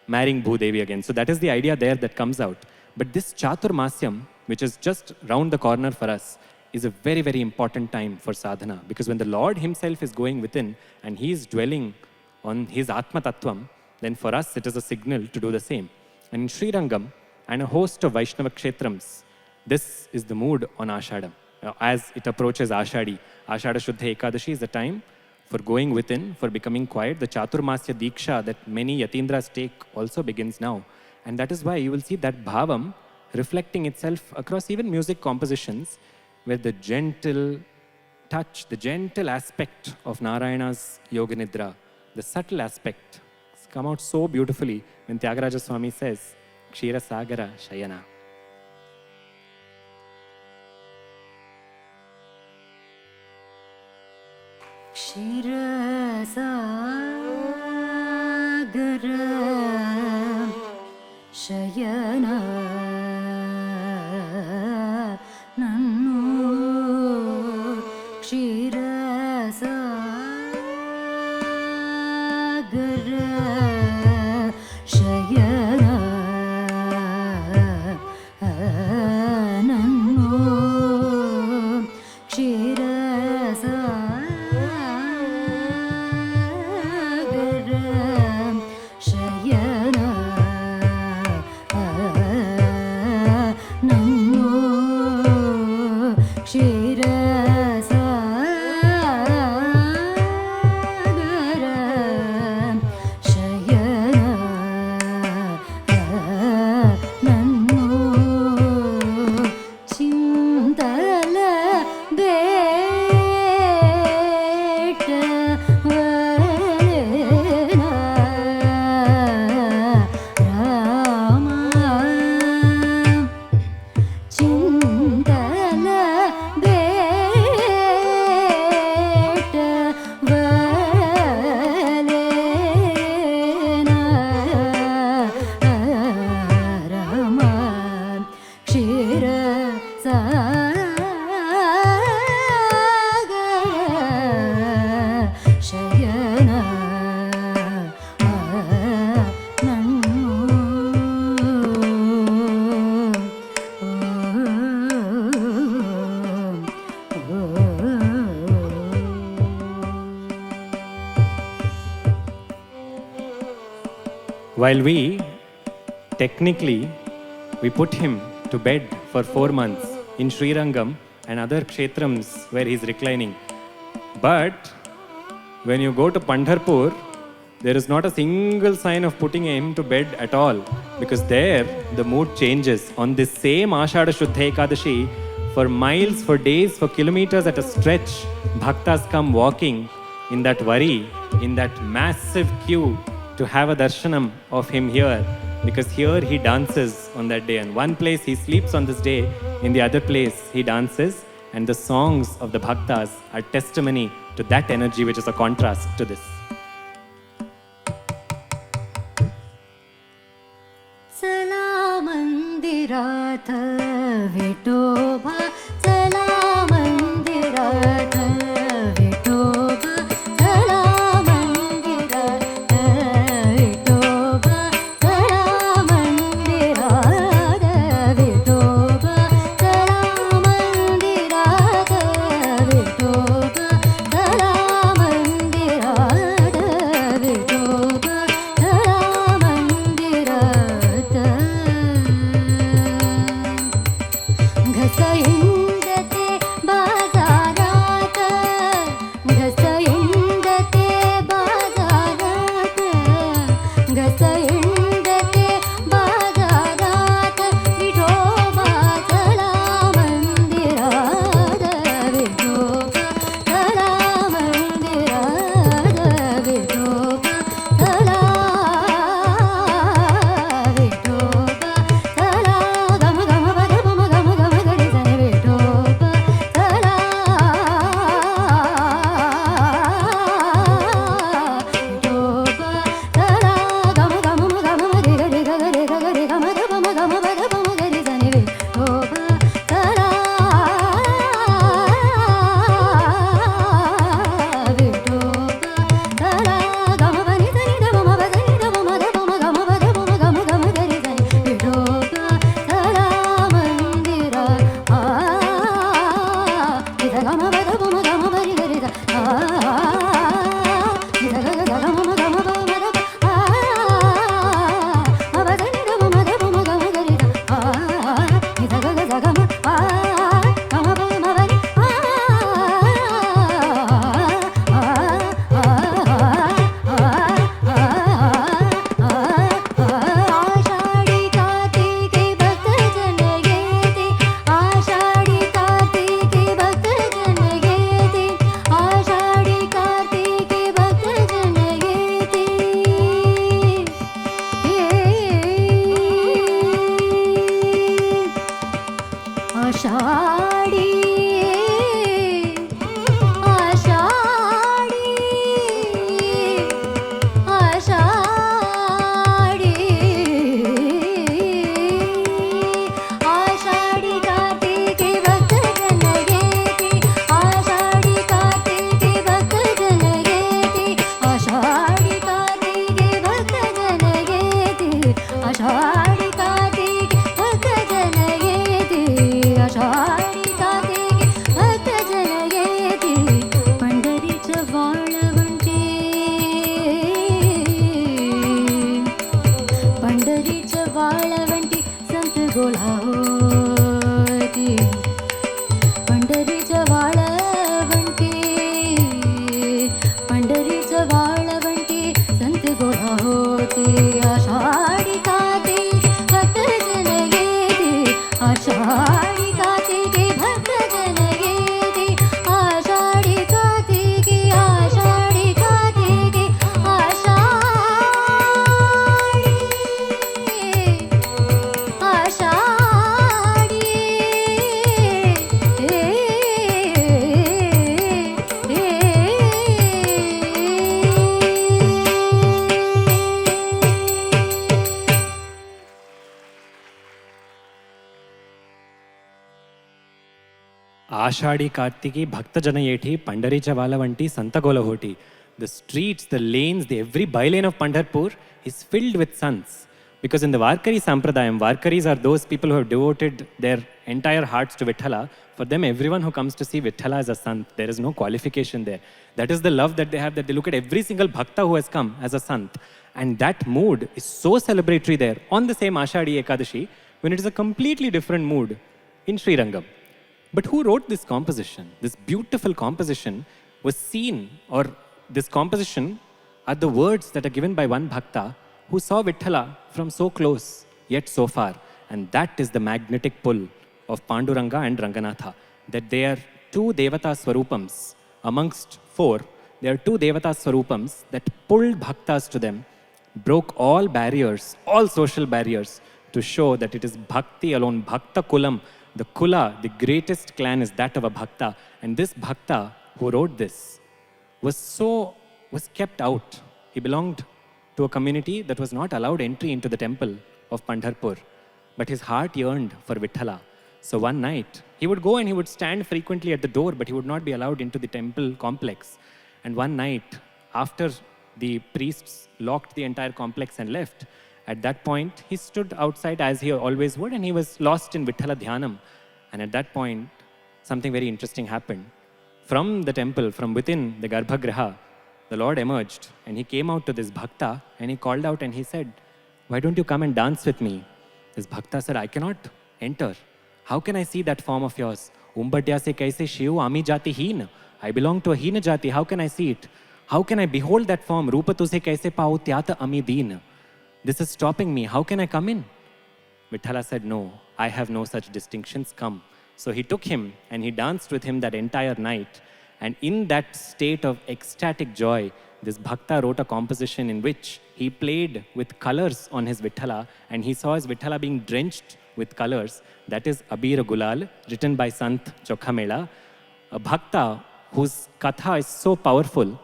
marrying Bhudevi again. So that is the idea there that comes out. But this Chaturmasyam, which is just round the corner for us, is a very, very important time for sadhana. Because when the Lord himself is going within and he is dwelling on his Atma Tattvam, then for us it is a signal to do the same. And in Srirangam and a host of Vaishnava Kshetrams, this is the mood on Ashadam. As it approaches Ashadi, Ashada Shuddha Ekadashi is the time for going within, for becoming quiet. The Chaturmasya Diksha that many Yatindras take also begins now. And that is why you will see that bhavam reflecting itself across even music compositions, where the gentle touch, the gentle aspect of Narayana's Yoga Nidra, the subtle aspect, come out so beautifully when Tyagaraja Swami says, Kshira Sagara Shayana. Kshira Sagara Shayana Nannu Kshira Sagara Shayana Nannu Kshira Sagara Shayana Nannu Kshira Sagara While we, technically, we put him to bed for 4 months in Srirangam and other kshetrams where he's reclining. But when you go to Pandharpur, there is not a single sign of putting him to bed at all, because there the mood changes. On this same Ashada Shuddha Ekadashi, for miles, for days, for kilometers at a stretch, bhaktas come walking in that worry, in that massive queue to have a darshanam of him here, because here he dances on that day. And one place he sleeps on this day, in the other place he dances, and the songs of the bhaktas are testimony to that energy, which is a contrast to this. चला मंदिरात विठोबा, चला मंदिरात विठोबा, चला मंदिरात विठोबा, चला मंदिरात विठोबा, चला मंदिरात विठोबा, चला मंदिरात विठोबा, चला मंदिरात. घसयंदते बाजारात, घसयंदते बाजारात, घसयंदते बाजारात विठोबा, चला मंदिरात विठोबा, चला मंदिरात विठोबा, चला विठोबा, चला गम गम पद पम गम गम गरी सने विठोबा, चला विठोबा, चला गम गम गम गरी गरी गरी गरी गम पम गम पद पम गरी सने विठोबा, चला विठोबा, चला गम पनि सनि द पम पदनि द पम द पम गम पद पम गम गम गरी सनि विठोबा, चला मंदिरा निध गम पद पम गम परि गरि द निध ग ग गम गम पम द म पदनि द पम द पम गम गरि द निध ग ग गम गम पम परि आषाढ़ी कार्तिके भक्त जन गेते, आषाढ़ी कार्तिके भक्त जन गेते, आषाढ़ी कार्तिके भक्त जन गेते. आषाढ़ी आषाढ़ी आषाढ़ी आषाढ़ी कार्तिके भक्त जन गेते, आषाढ़ी कार्तिके भक्त जन गेते, आषाढ़ी कार्तिके भक्त जन गेते, आषाढ़ी कार्तिके भक्त जन गेते, आषाढ़ी कार्तिके भक्त जन गेते. पंढरीच्या वाळवंटी, पंढरीच्या वाळवंटी संत गोळा होती, पंढरीच्या वाळवंटी, पंढरीच्या वाळवंटी संत गोळा होती. आषाढ़ी कार्तिके भक्त जन गेते, आषाढ़ी कार्तिके भक्त जन गेते, आषाढ़ी कार्तिके, आषाढ़ी कार्तिके, Ashadhi Ashadhi Ashadi Kartiki, Bhakta Janayeti, Pandaricha Valavanti, Santa Golavoti. The streets, the lanes, every bylane of Pandharpur is filled with sons. Because in the Varkari Sampradayam, Varkaris are those people who have devoted their entire hearts to Vitthala. For them, everyone who comes to see Vitthala is a sant. There is no qualification there. That is the love that they have, that they look at every single bhakta who has come as a sant. And that mood is so celebratory there on the same Ashadi Ekadashi, when it is a completely different mood in Srirangam. But who wrote this composition? This beautiful composition was seen, or this composition are the words that are given by one bhakta who saw Vitthala from so close, yet so far. And that is the magnetic pull of Panduranga and Ranganatha. That they are two Devata Swarupams. Amongst four, there are two Devata Swarupams that pulled bhaktas to them, broke all barriers, all social barriers, to show that it is bhakti alone, bhakta kulam. The kula, the greatest clan, is that of a bhakta. And this bhakta who wrote this was kept out. He belonged to a community that was not allowed entry into the temple of Pandharpur. But his heart yearned for Vitthala. So one night, he would go and he would stand frequently at the door, but he would not be allowed into the temple complex. And one night, after the priests locked the entire complex and left, at that point, he stood outside as he always would, and he was lost in Vitthala Dhyanam. And at that point, something very interesting happened. From the temple, from within the Garbhagriha, the Lord emerged, and he came out to this bhakta, and he called out and he said, "Why don't you come and dance with me?" This bhakta said, "I cannot enter. How can I see that form of yours? Umbadya se kaise shiv ami jati heen. I belong to a heen jati. How can I see it? How can I behold that form? Rupa tu se kaise pau tyata ami deen. This is stopping me. How can I come in?" Vitthala said, "No, I have no such distinctions. Come." So he took him and he danced with him that entire night. And in that state of ecstatic joy, this bhakta wrote a composition in which he played with colors on his Vitthala, and he saw his Vitthala being drenched with colors. That is Abir Gulal, written by Sant Chokhamela, a bhakta whose katha is so powerful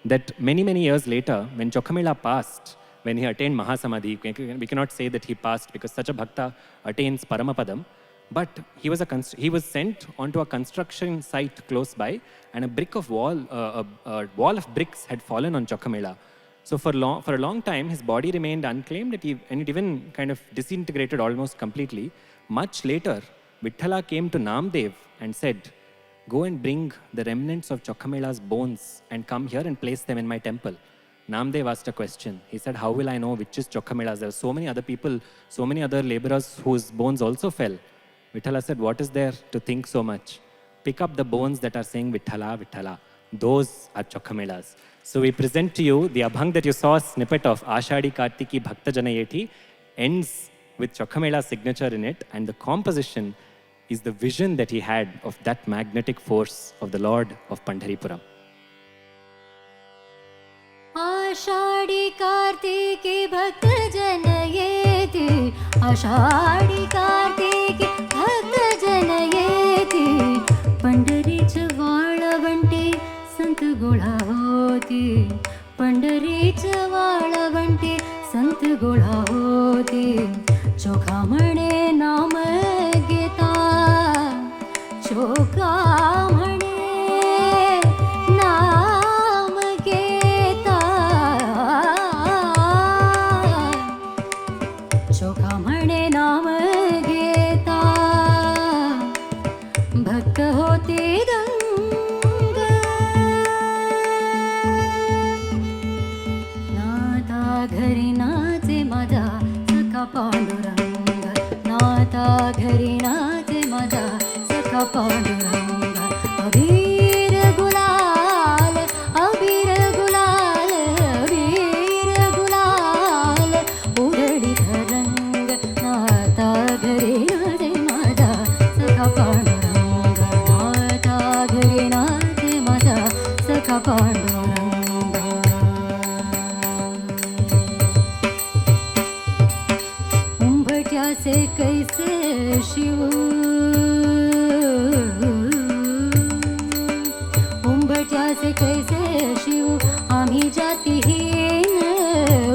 that many, many years later, when Chokhamela passed, when he attained Mahasamadhi, we cannot say that he passed because such a bhakta attains Paramapadam, but he was sent onto a construction site close by, and a wall of bricks had fallen on Chokhamela. So for a long time, his body remained unclaimed, and it even kind of disintegrated almost completely. Much later, Vitthala came to Namdev and said, "Go and bring the remnants of Chokhamela's bones and come here and place them in my temple." Namdev asked a question. He said, "How will I know which is Chokhamela's? There are so many other people, so many other laborers whose bones also fell." Vitthala said, "What is there to think so much? Pick up the bones that are saying Vitthala, Vitthala. Those are Chokhamela's." So we present to you the abhang that you saw a snippet of, Ashadi Kartiki Bhakta Janayeti, ends with Chokhamela's signature in it, and the composition is the vision that he had of that magnetic force of the Lord of Pandharipuram. Ashadhi Kartiki भक्त जनयेति, आषाढी कार्तिकी भक्त जनयेति, पंढरीचं वाळवंटी संत गोळा होती, पंढरीचं वाळवंटी संत गोळा होती, चोखा म्हणे नाम घेता, चोखा म्हणे नाम घेता, चोखा म्हणे नाम घेता, भक्त होते दंग, नाथा घरी नाचे माझा सखा पांडुरंग, नाथा घरी नाचे माझा सखा पांडुरंग, अबीर गुलाल, अबीर गुलाल, अबीर गुलाल, उधळी रंग, नाथा घरी नाचे माझा सखा पांडुरंग, नाथा घरी नाचे माझा सखा पांडुरंग. उंबट्याचे कैसे शिव, उंबट्याचे कैसे शिव आम्ही जातीहीन,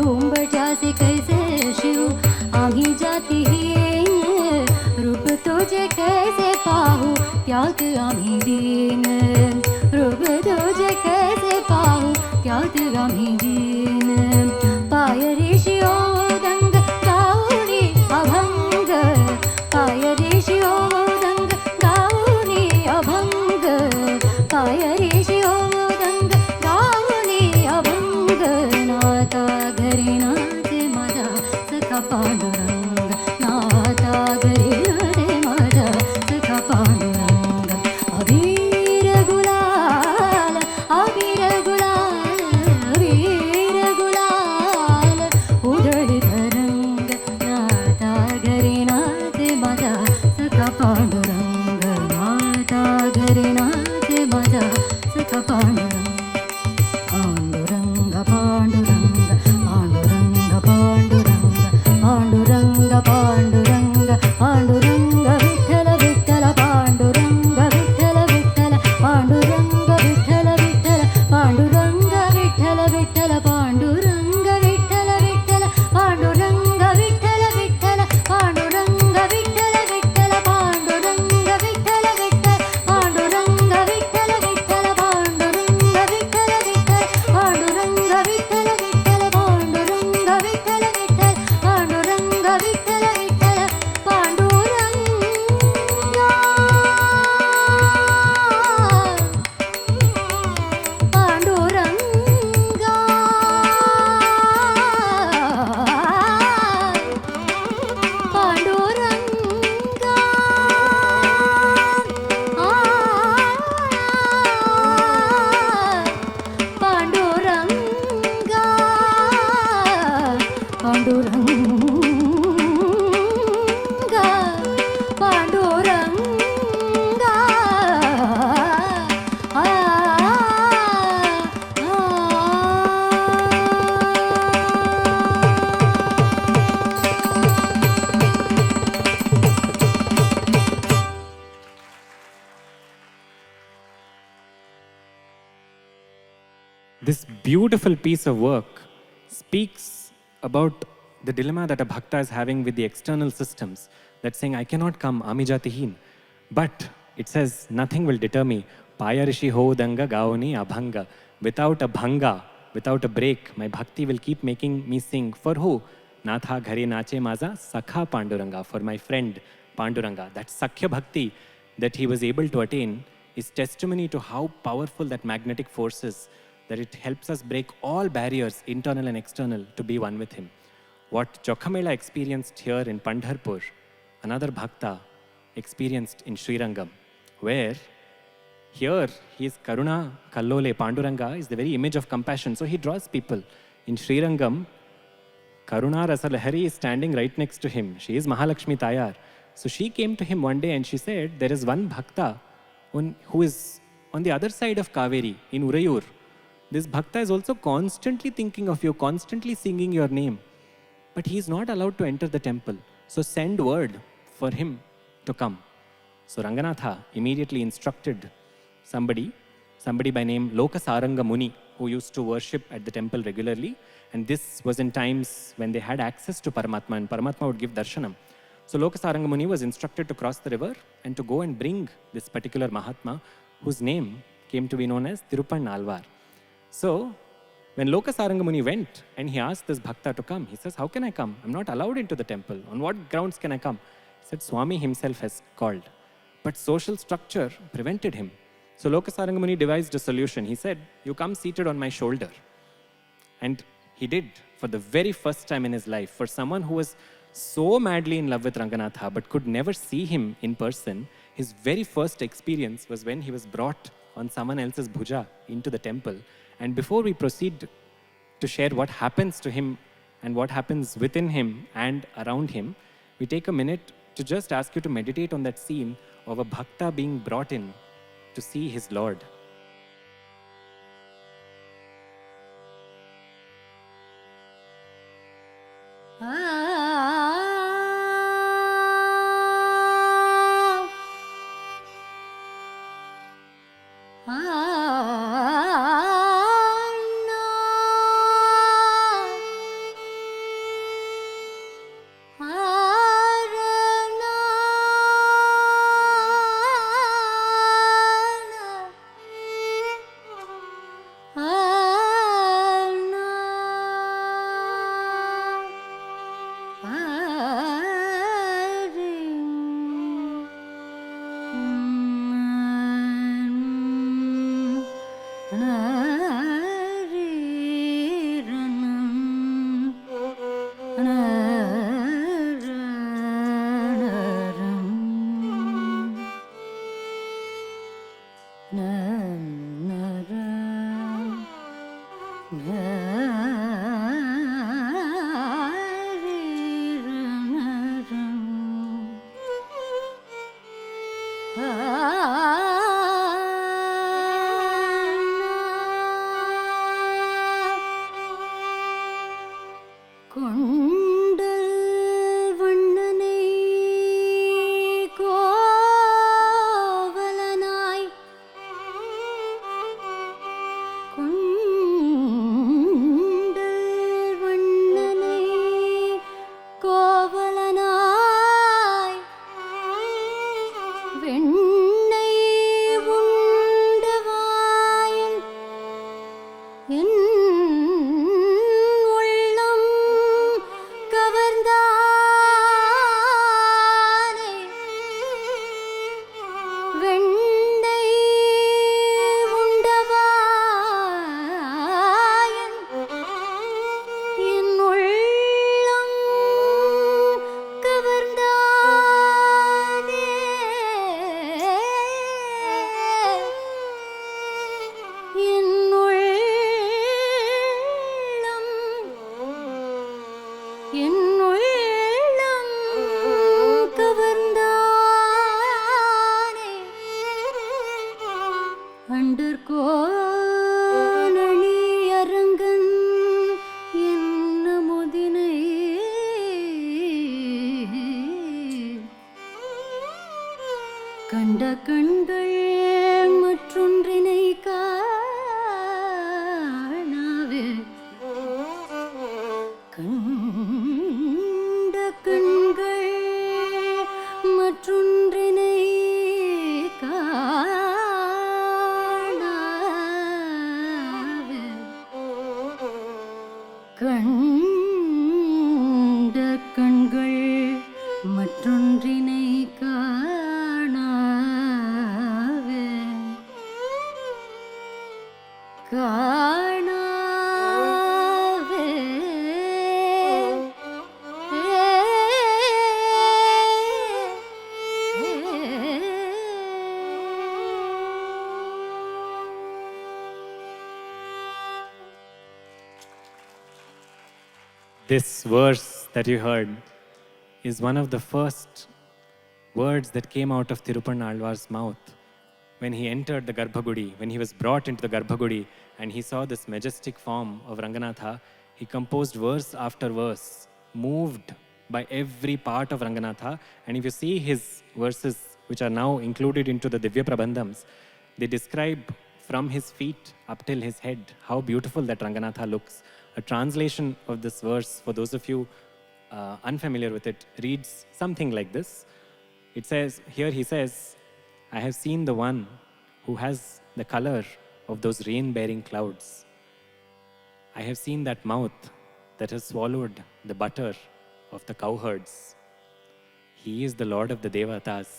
उंबट्याचे कैसे शिव आम्ही जातीहीन, रूप तुझे कैसे पाहू त्यात आम्ही दीन, रूप तुझे कैसे पाहू त्यात आम्ही दीन, पाय ऋषी ओदंग पायरीशी होदंग गाऊनी अभंग नाता घरी नाचे माझा सखा पांडुरंग नाता घरी नाचे माझा सखा पांडुरंग अबीर गुलाल अबीर गुलाल अबीर गुलाल उधळीत रंग नाता घरी नाचे माझा सखा पांडुरंग नाता घरी नाचे माझा सखा Pandurang Pandurang Pandurang Pandurang Pandurang Pandurang Pandurang Pandurang Vitthal Vitthal Pandurang Vitthal Vitthal Pandurang Vitthal Vitthal Pandurang Vitthal Vitthal Pandurang Vitthal Vitthal Pandurang Vitthal Vitthal Pandurang Vitthal Vitthal Pandurang Vitthal Vitthal Pandurang Vitthal Vitthal Pandurang Vitthal Vitthal Pandurang Vitthal Vitthal Pandurang Vitthal Vitthal Pandurang Vitthal Vitthal This beautiful piece of work speaks about the dilemma that a bhakta is having with the external systems. That's saying, I cannot come, amijatihin. But it says, nothing will deter me. Payarishi ho danga gaoni abhanga. Without a bhanga, without a break, my bhakti will keep making me sing. For who? Natha ghare nache maza sakha Panduranga. For my friend Panduranga. That Sakhya Bhakti that he was able to attain is testimony to how powerful that magnetic force is, that it helps us break all barriers, internal and external, to be one with him. What Jokhamela experienced here in Pandharpur, another Bhakta experienced in Srirangam, where here he is Karuna Kallole. Panduranga is the very image of compassion, so he draws people. In Srirangam, Karuna Rasalahari is standing right next to him. She is Mahalakshmi Tayar. So she came to him one day and she said, there is one Bhakta who is on the other side of Kaveri, in Urayur. This Bhakta is also constantly thinking of you, constantly singing your name. But he is not allowed to enter the temple. So send word for him to come. So Ranganatha immediately instructed somebody by name Lokasaranga Muni, who used to worship at the temple regularly. And this was in times when they had access to Paramatma, and Paramatma would give darshanam. So Lokasaranga Muni was instructed to cross the river and to go and bring this particular Mahatma, whose name came to be known as Tirupan Alvar. So when Lokasaranga Muni went and he asked this Bhakta to come, he says, how can I come? I'm not allowed into the temple. On what grounds can I come? He said, Swami himself has called. But social structure prevented him. So Lokasaranga Muni devised a solution. He said, you come seated on my shoulder. And he did, for the very first time in his life. For someone who was so madly in love with Ranganatha but could never see him in person, his very first experience was when he was brought on someone else's bhuja into the temple. And before we proceed to share what happens to him and what happens within him and around him, we take a minute to just ask you to meditate on that scene of a bhakta being brought in to see his Lord. கண்ட கண்கள் மற்றொன்றினை காணாவே கண்ட கண்கள் மற்றொன்றினை காணாவே கண்ட கண்கள் மற்றொன்றினை காணாவே This verse that you heard is one of the first words that came out of Tirupanna Alvar's mouth when he entered the Garbhagudi, when he was brought into the Garbhagudi and he saw this majestic form of Ranganatha. He composed verse after verse, moved by every part of Ranganatha. And if you see his verses, which are now included into the Divya Prabandhams, they describe from his feet up till his head how beautiful that Ranganatha looks. A translation of this verse, for those of you unfamiliar with it, reads something like this. It says, here he says, I have seen the one who has the color of those rain-bearing clouds. I have seen that mouth that has swallowed the butter of the cowherds. He is the Lord of the Devatas.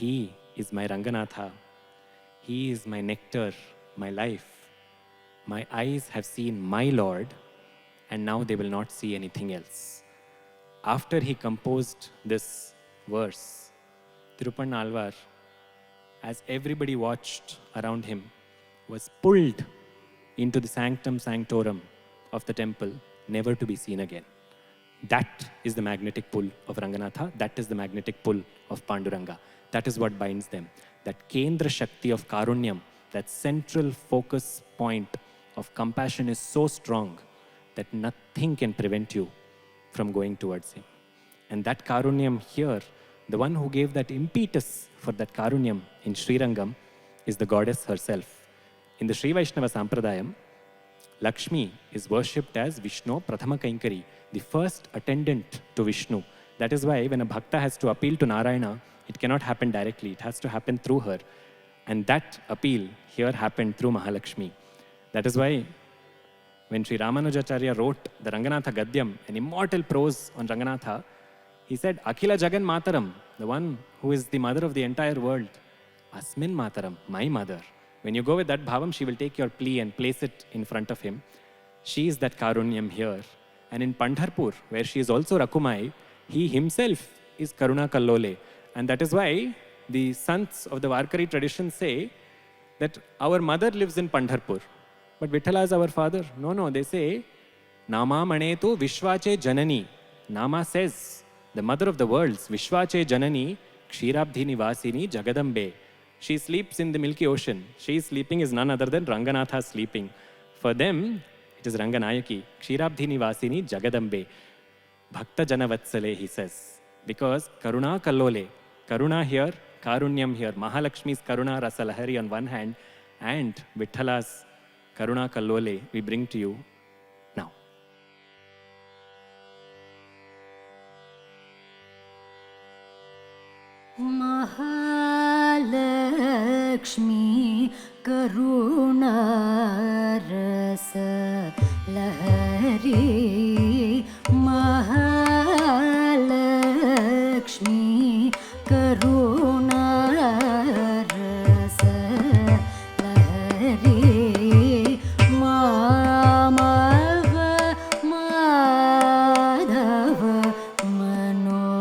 He is my Ranganatha. He is my nectar, my life. My eyes have seen my Lord, and now they will not see anything else. After he composed this verse, Tirupanna Alvar, as everybody watched around him, was pulled into the sanctum sanctorum of the temple, never to be seen again. That is the magnetic pull of Ranganatha. That is the magnetic pull of Panduranga. That is what binds them. That Kendra Shakti of Karunyam, that central focus point of compassion is so strong that nothing can prevent you from going towards him. And that Karunyam here, the one who gave that impetus for that Karunyam in Srirangam is the goddess herself. In the Sri Vaishnava Sampradayam, Lakshmi is worshipped as Vishnu Prathama Kainkari, the first attendant to Vishnu. That is why when a bhakta has to appeal to Narayana, it cannot happen directly. It has to happen through her. And that appeal here happened through Mahalakshmi. That is why when Sri Ramanujacharya wrote the Ranganatha Gadyam, an immortal prose on Ranganatha, he said, Akhila Jagan Mataram, the one who is the mother of the entire world, Asmin Mataram, my mother. When you go with that bhavam, she will take your plea and place it in front of him. She is that Karunyam here. And in Pandharpur, where she is also Rakumai, he himself is Karuna Kallole. And that is why the sons of the Varkari tradition say that our mother lives in Pandharpur. But Vithala is our father. No, they say, Nama Manetu Vishwache Janani. Nama says, the mother of the worlds, Vishwache Janani, Kshirabdhi Nivasini Jagadambe. She sleeps in the Milky Ocean. She sleeping is none other than Ranganatha sleeping. For them, it is Ranganayaki, Kshirabdhi Nivasini Jagadambe. Bhakta Janavatsale, he says. Because Karuna Kallole, Karuna here, Karunyam here, Mahalakshmi's Karuna Rasalahari on one hand, and Vitthala's Karuna Kallole we bring to you now. Mahalakshmi Karuna Rasa Lahari Mahalakshmi Karuna Rasa Lahari Mamava Madhava Manohari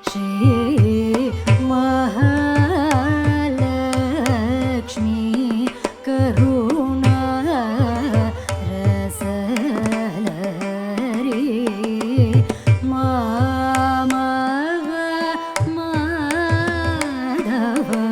Shri Mahalakshmi Karuna Rasa Lahari Mamava Madhava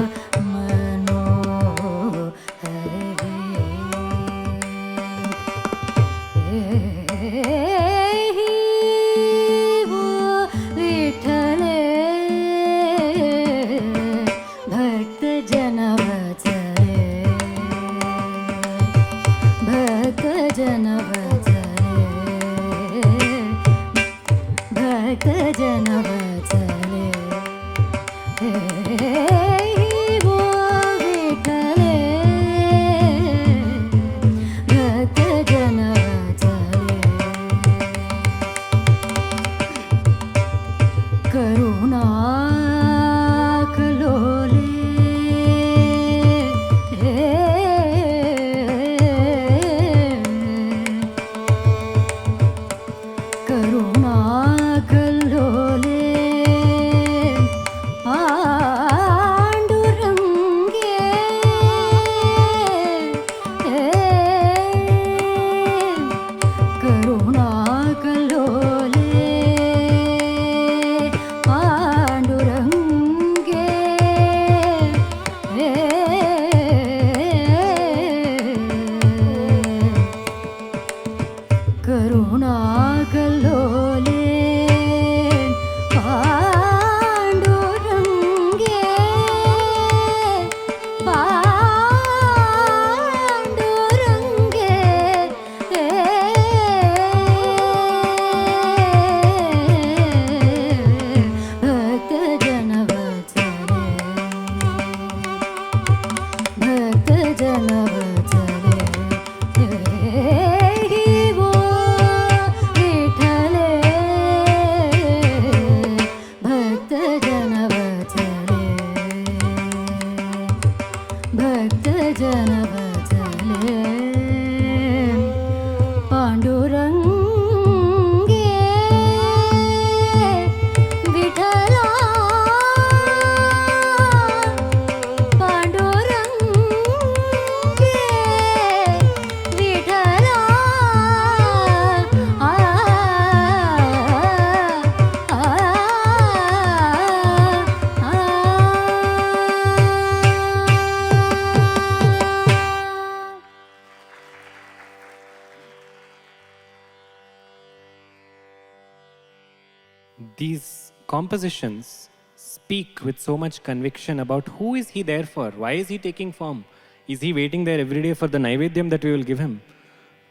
These compositions speak with so much conviction about who is he there for? Why is he taking form? Is he waiting there every day for the Naivedyam that we will give him?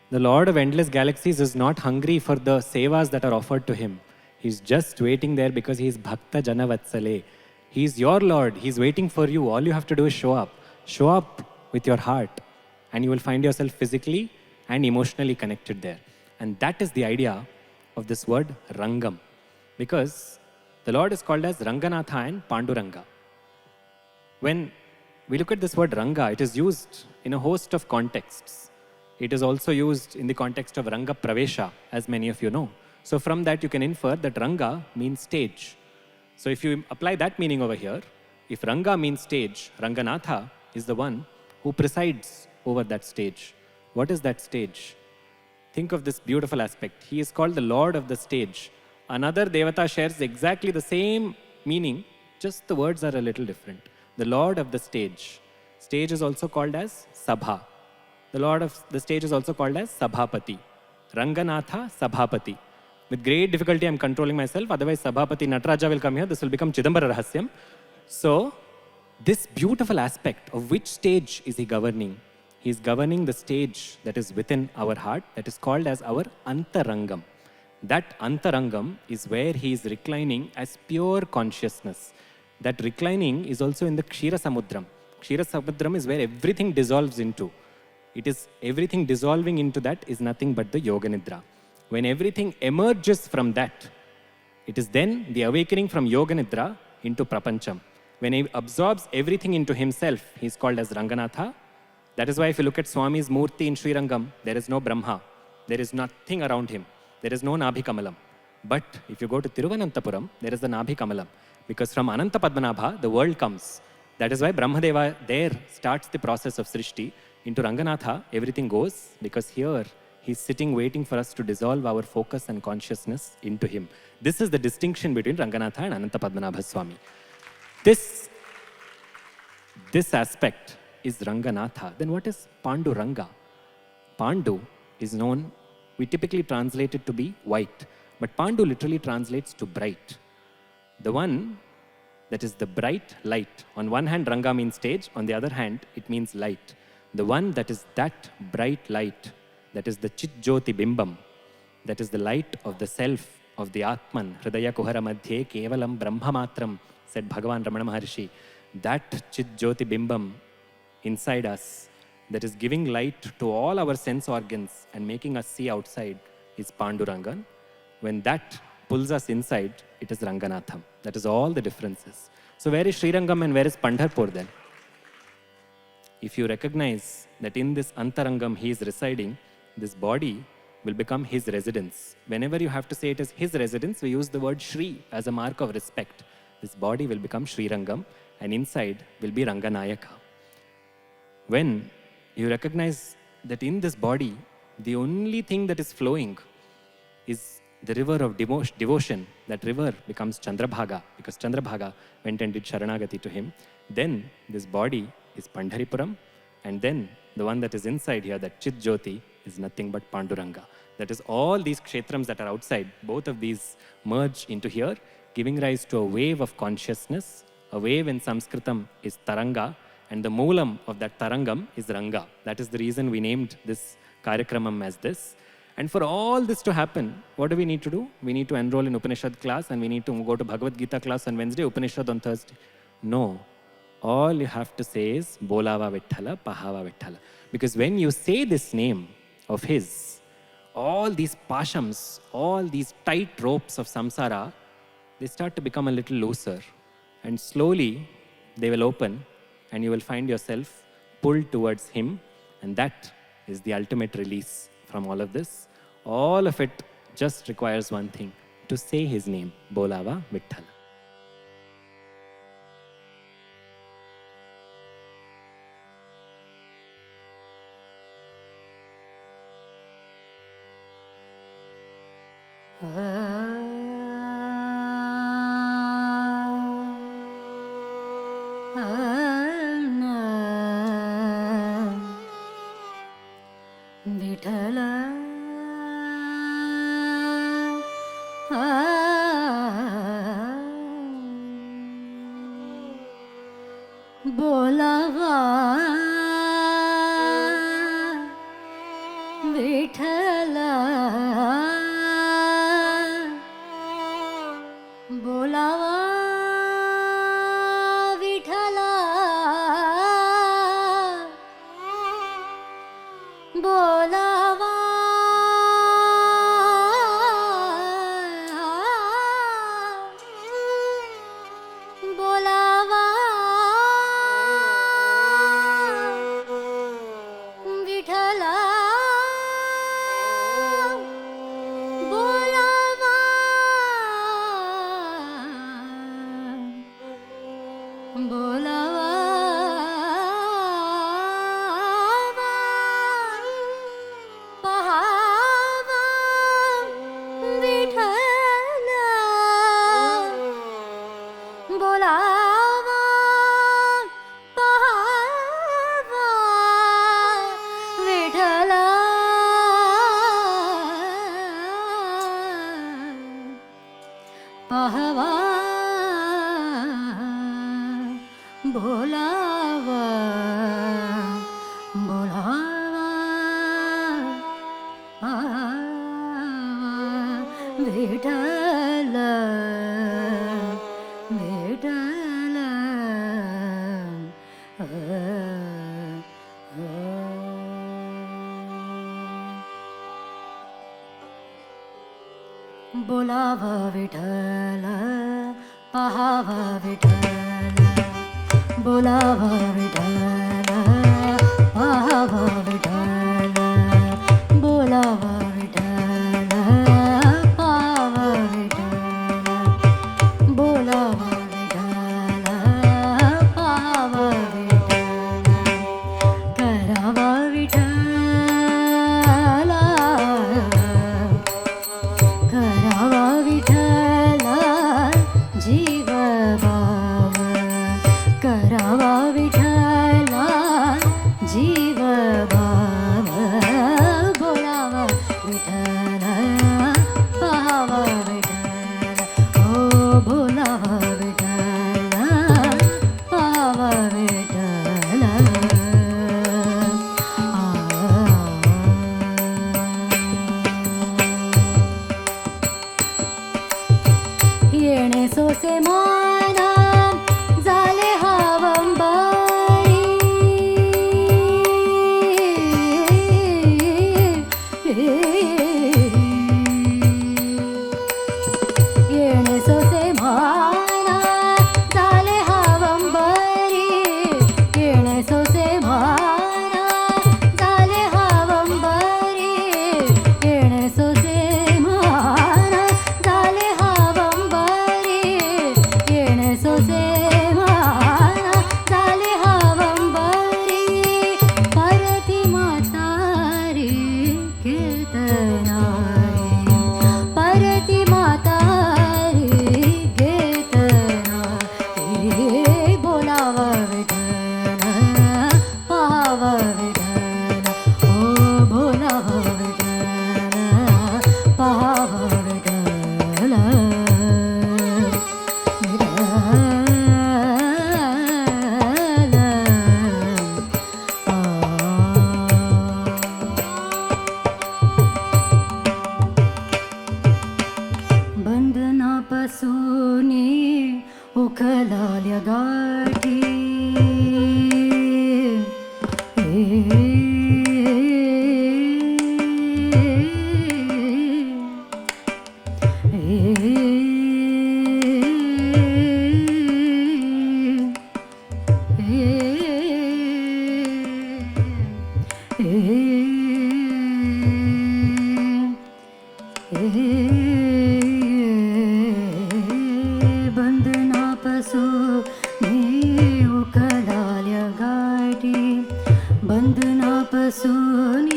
The Lord of endless galaxies is not hungry for the sevas that are offered to him. He's just waiting there because he is Bhakta Janavatsale. He is your Lord. He's waiting for you. All you have to do is show up. Show up with your heart and you will find yourself physically and emotionally connected there. And that is the idea of this word Rangam. Because the Lord is called as Ranganatha and Panduranga. When we look at this word Ranga, it is used in a host of contexts. It is also used in the context of Ranga Pravesha, as many of you know. So from that you can infer that Ranga means stage. So if you apply that meaning over here, if Ranga means stage, Ranganatha is the one who presides over that stage. What is that stage? Think of this beautiful aspect. He is called the Lord of the stage. Another Devata shares exactly the same meaning, just the words are a little different. The Lord of the stage. Stage is also called as Sabha. The Lord of the stage is also called as Sabhapati. Ranganatha Sabhapati. With great difficulty, I'm controlling myself. Otherwise, Sabhapati Nataraja will come here. This will become Chidambara Rahasyam. So, this beautiful aspect of which stage is he governing? He is governing the stage that is within our heart, that is called as our Antarangam. That Antarangam is where he is reclining as pure consciousness. That reclining is also in the Kshira Samudram. Kshira Samudram is where everything dissolves into. It is everything dissolving into that is nothing but the Yoga Nidra. When everything emerges from that, it is then the awakening from Yoga Nidra into Prapancham. When he absorbs everything into himself, he is called as Ranganatha. That is why if you look at Swami's Murti in Srirangam, there is no Brahma. There is nothing around him. There is no Nabhi Kamalam. But if you go to Tiruvananthapuram, there is the Nabhi Kamalam. Because from Ananta Padmanabha, the world comes. That is why Brahmadeva there starts the process of Srishti. Into Ranganatha, everything goes because here he's sitting waiting for us to dissolve our focus and consciousness into him. This is the distinction between Ranganatha and Ananta Padmanabha Swami. This aspect is Ranganatha. Then what is Panduranga? Pandu is known, we typically translate it to be white, but Pandu literally translates to bright. The one that is the bright light. On one hand, Ranga means stage. On the other hand, it means light. The one that is that bright light, that is the Chit Jyoti Bimbam, that is the light of the self, of the Atman, Hridaya Kuhara Madhye Kevalam Brahmamatram, said Bhagavan Ramana Maharshi. That Chit Jyoti Bimbam inside us, that is giving light to all our sense organs and making us see outside, is Pandurangan. When that pulls us inside, it is Ranganatham. That is all the differences. So where is Srirangam and where is Pandharpur then? If you recognize that in this Antarangam he is residing, this body will become his residence. Whenever you have to say it is his residence, we use the word Shri as a mark of respect. This body will become Srirangam and inside will be Ranganayaka. When you recognize that in this body, the only thing that is flowing is the river of devotion, that river becomes Chandrabhaga, because Chandrabhaga went and did Sharanagati to him. Then this body is Pandharipuram, and then the one that is inside here, that Chit Jyoti, is nothing but Panduranga. That is all these kshetrams that are outside, both of these merge into here, giving rise to a wave of consciousness. A wave in Sanskritam is Taranga, and the moolam of that Tarangam is Ranga. That is the reason we named this Karyakramam as this. And for all this to happen, what do we need to do? We need to enroll in Upanishad class and we need to go to Bhagavad Gita class on Wednesday, Upanishad on Thursday. No. All you have to say is Bolava Vithala, Pahava Vithala. Because when you say this name of his, all these pashams, all these tight ropes of samsara, they start to become a little looser. And slowly they will open and you will find yourself pulled towards him. And that is the ultimate release from all of this. All of it just requires one thing, to say his name, Bolava Vithala. Vitthal Vitthal बोलावा विठ्ठल पाहावा विठ्ठल बोलावा विठ्ठल पाहावा विठ्ठल बोलावा विठ्ठल पाहावा विठ्ठल बोलावा विठ्ठल पाहावा विठ्ठल करावा विठ्ठल करावा विठ्ठल जीव भाव करावा विठ्ठल जीव भाव बोलावा विठ्ठल पाहावा विठ्ठल ओ बोलावा विठ्ठल पाहावा विठ्ठल येणे सोसे माना झाले हवंबारी येणे सोसे माना झाले हवंबारी येणे सोसे माना झाले हवंबारी येणे सोसे माना झाले हवंबारी येणे सोसे माना झाले हवंबारी परती म्हातारी कीर्तनारी परती म्हातारी कीर्तनारी बोलावा विठ्ठल पाहावा विठ्ठल ओ बोलावा विठ्ठल पाहावा विठ्ठल बंधनापासून उखलाल्या गाठी बंधनापासून उखलाल्या गाठी बंधनापासून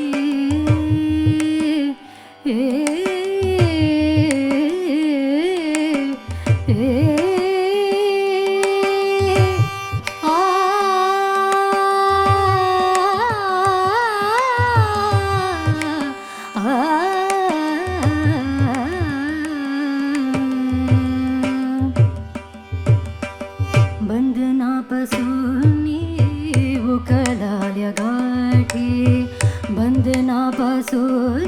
बंधनापासून उखलाल्या गाठी बंधनापासून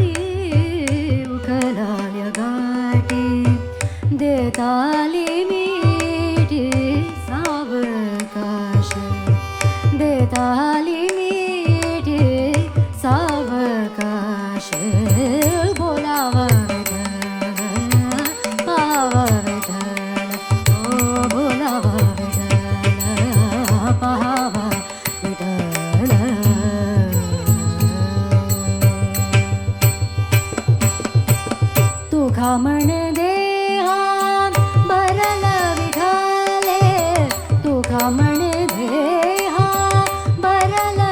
उखलाल्या गाठी देताली मिठी सावकाश देताली मिठी सावकाश बोलावा विठ्ठल पाहावा विठ्ठल ओ बोलावा विठ्ठल पाहावा विठ्ठल तुका म्हण देहा भरला विठ्ठले तुका म्हण देहा भरला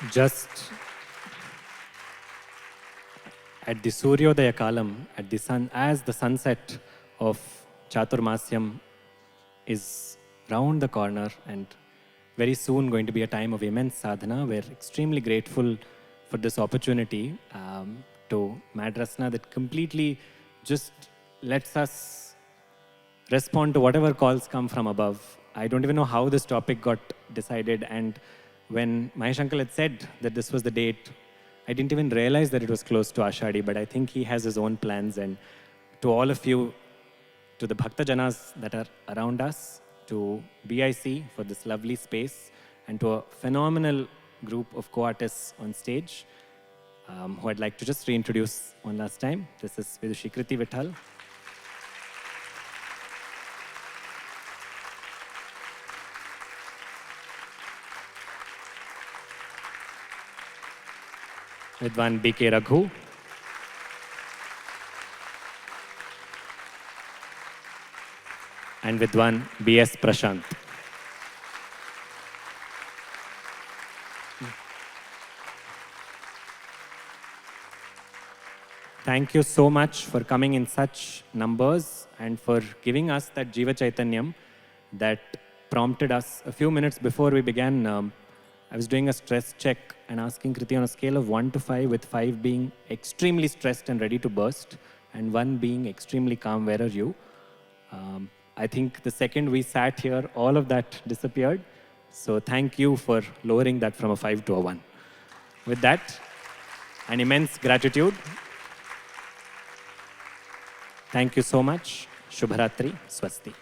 Just at the Suryodaya Kalam, at the sun, as the sunset of Chaturmasyam is round the corner and very soon going to be a time of immense sadhana. We're extremely grateful for this opportunity to MadRasana that completely just lets us respond to whatever calls come from above. I don't even know how this topic got decided, and when Mahesh uncle had said that this was the date, I didn't even realize that it was close to Ashadi, but I think he has his own plans. And to all of you, to the Bhakta Janas that are around us, to BIC for this lovely space, and to a phenomenal group of co-artists on stage, who I'd like to just reintroduce one last time. This is Vidushi Kruthi Vittal. Vidwan BK Raghu. And Vidwan BS Prashanth. Thank you so much for coming in such numbers and for giving us that Jiva Chaitanyam that prompted us. A few minutes before we began, I was doing a stress check and asking Kruthi on a scale of 1 to 5, with 5 being extremely stressed and ready to burst, and 1 being extremely calm, where are you? I think the second we sat here, all of that disappeared. So thank you for lowering that from a 5 to a 1. With that, an immense gratitude. Thank you so much. Shubharatri. Swasti.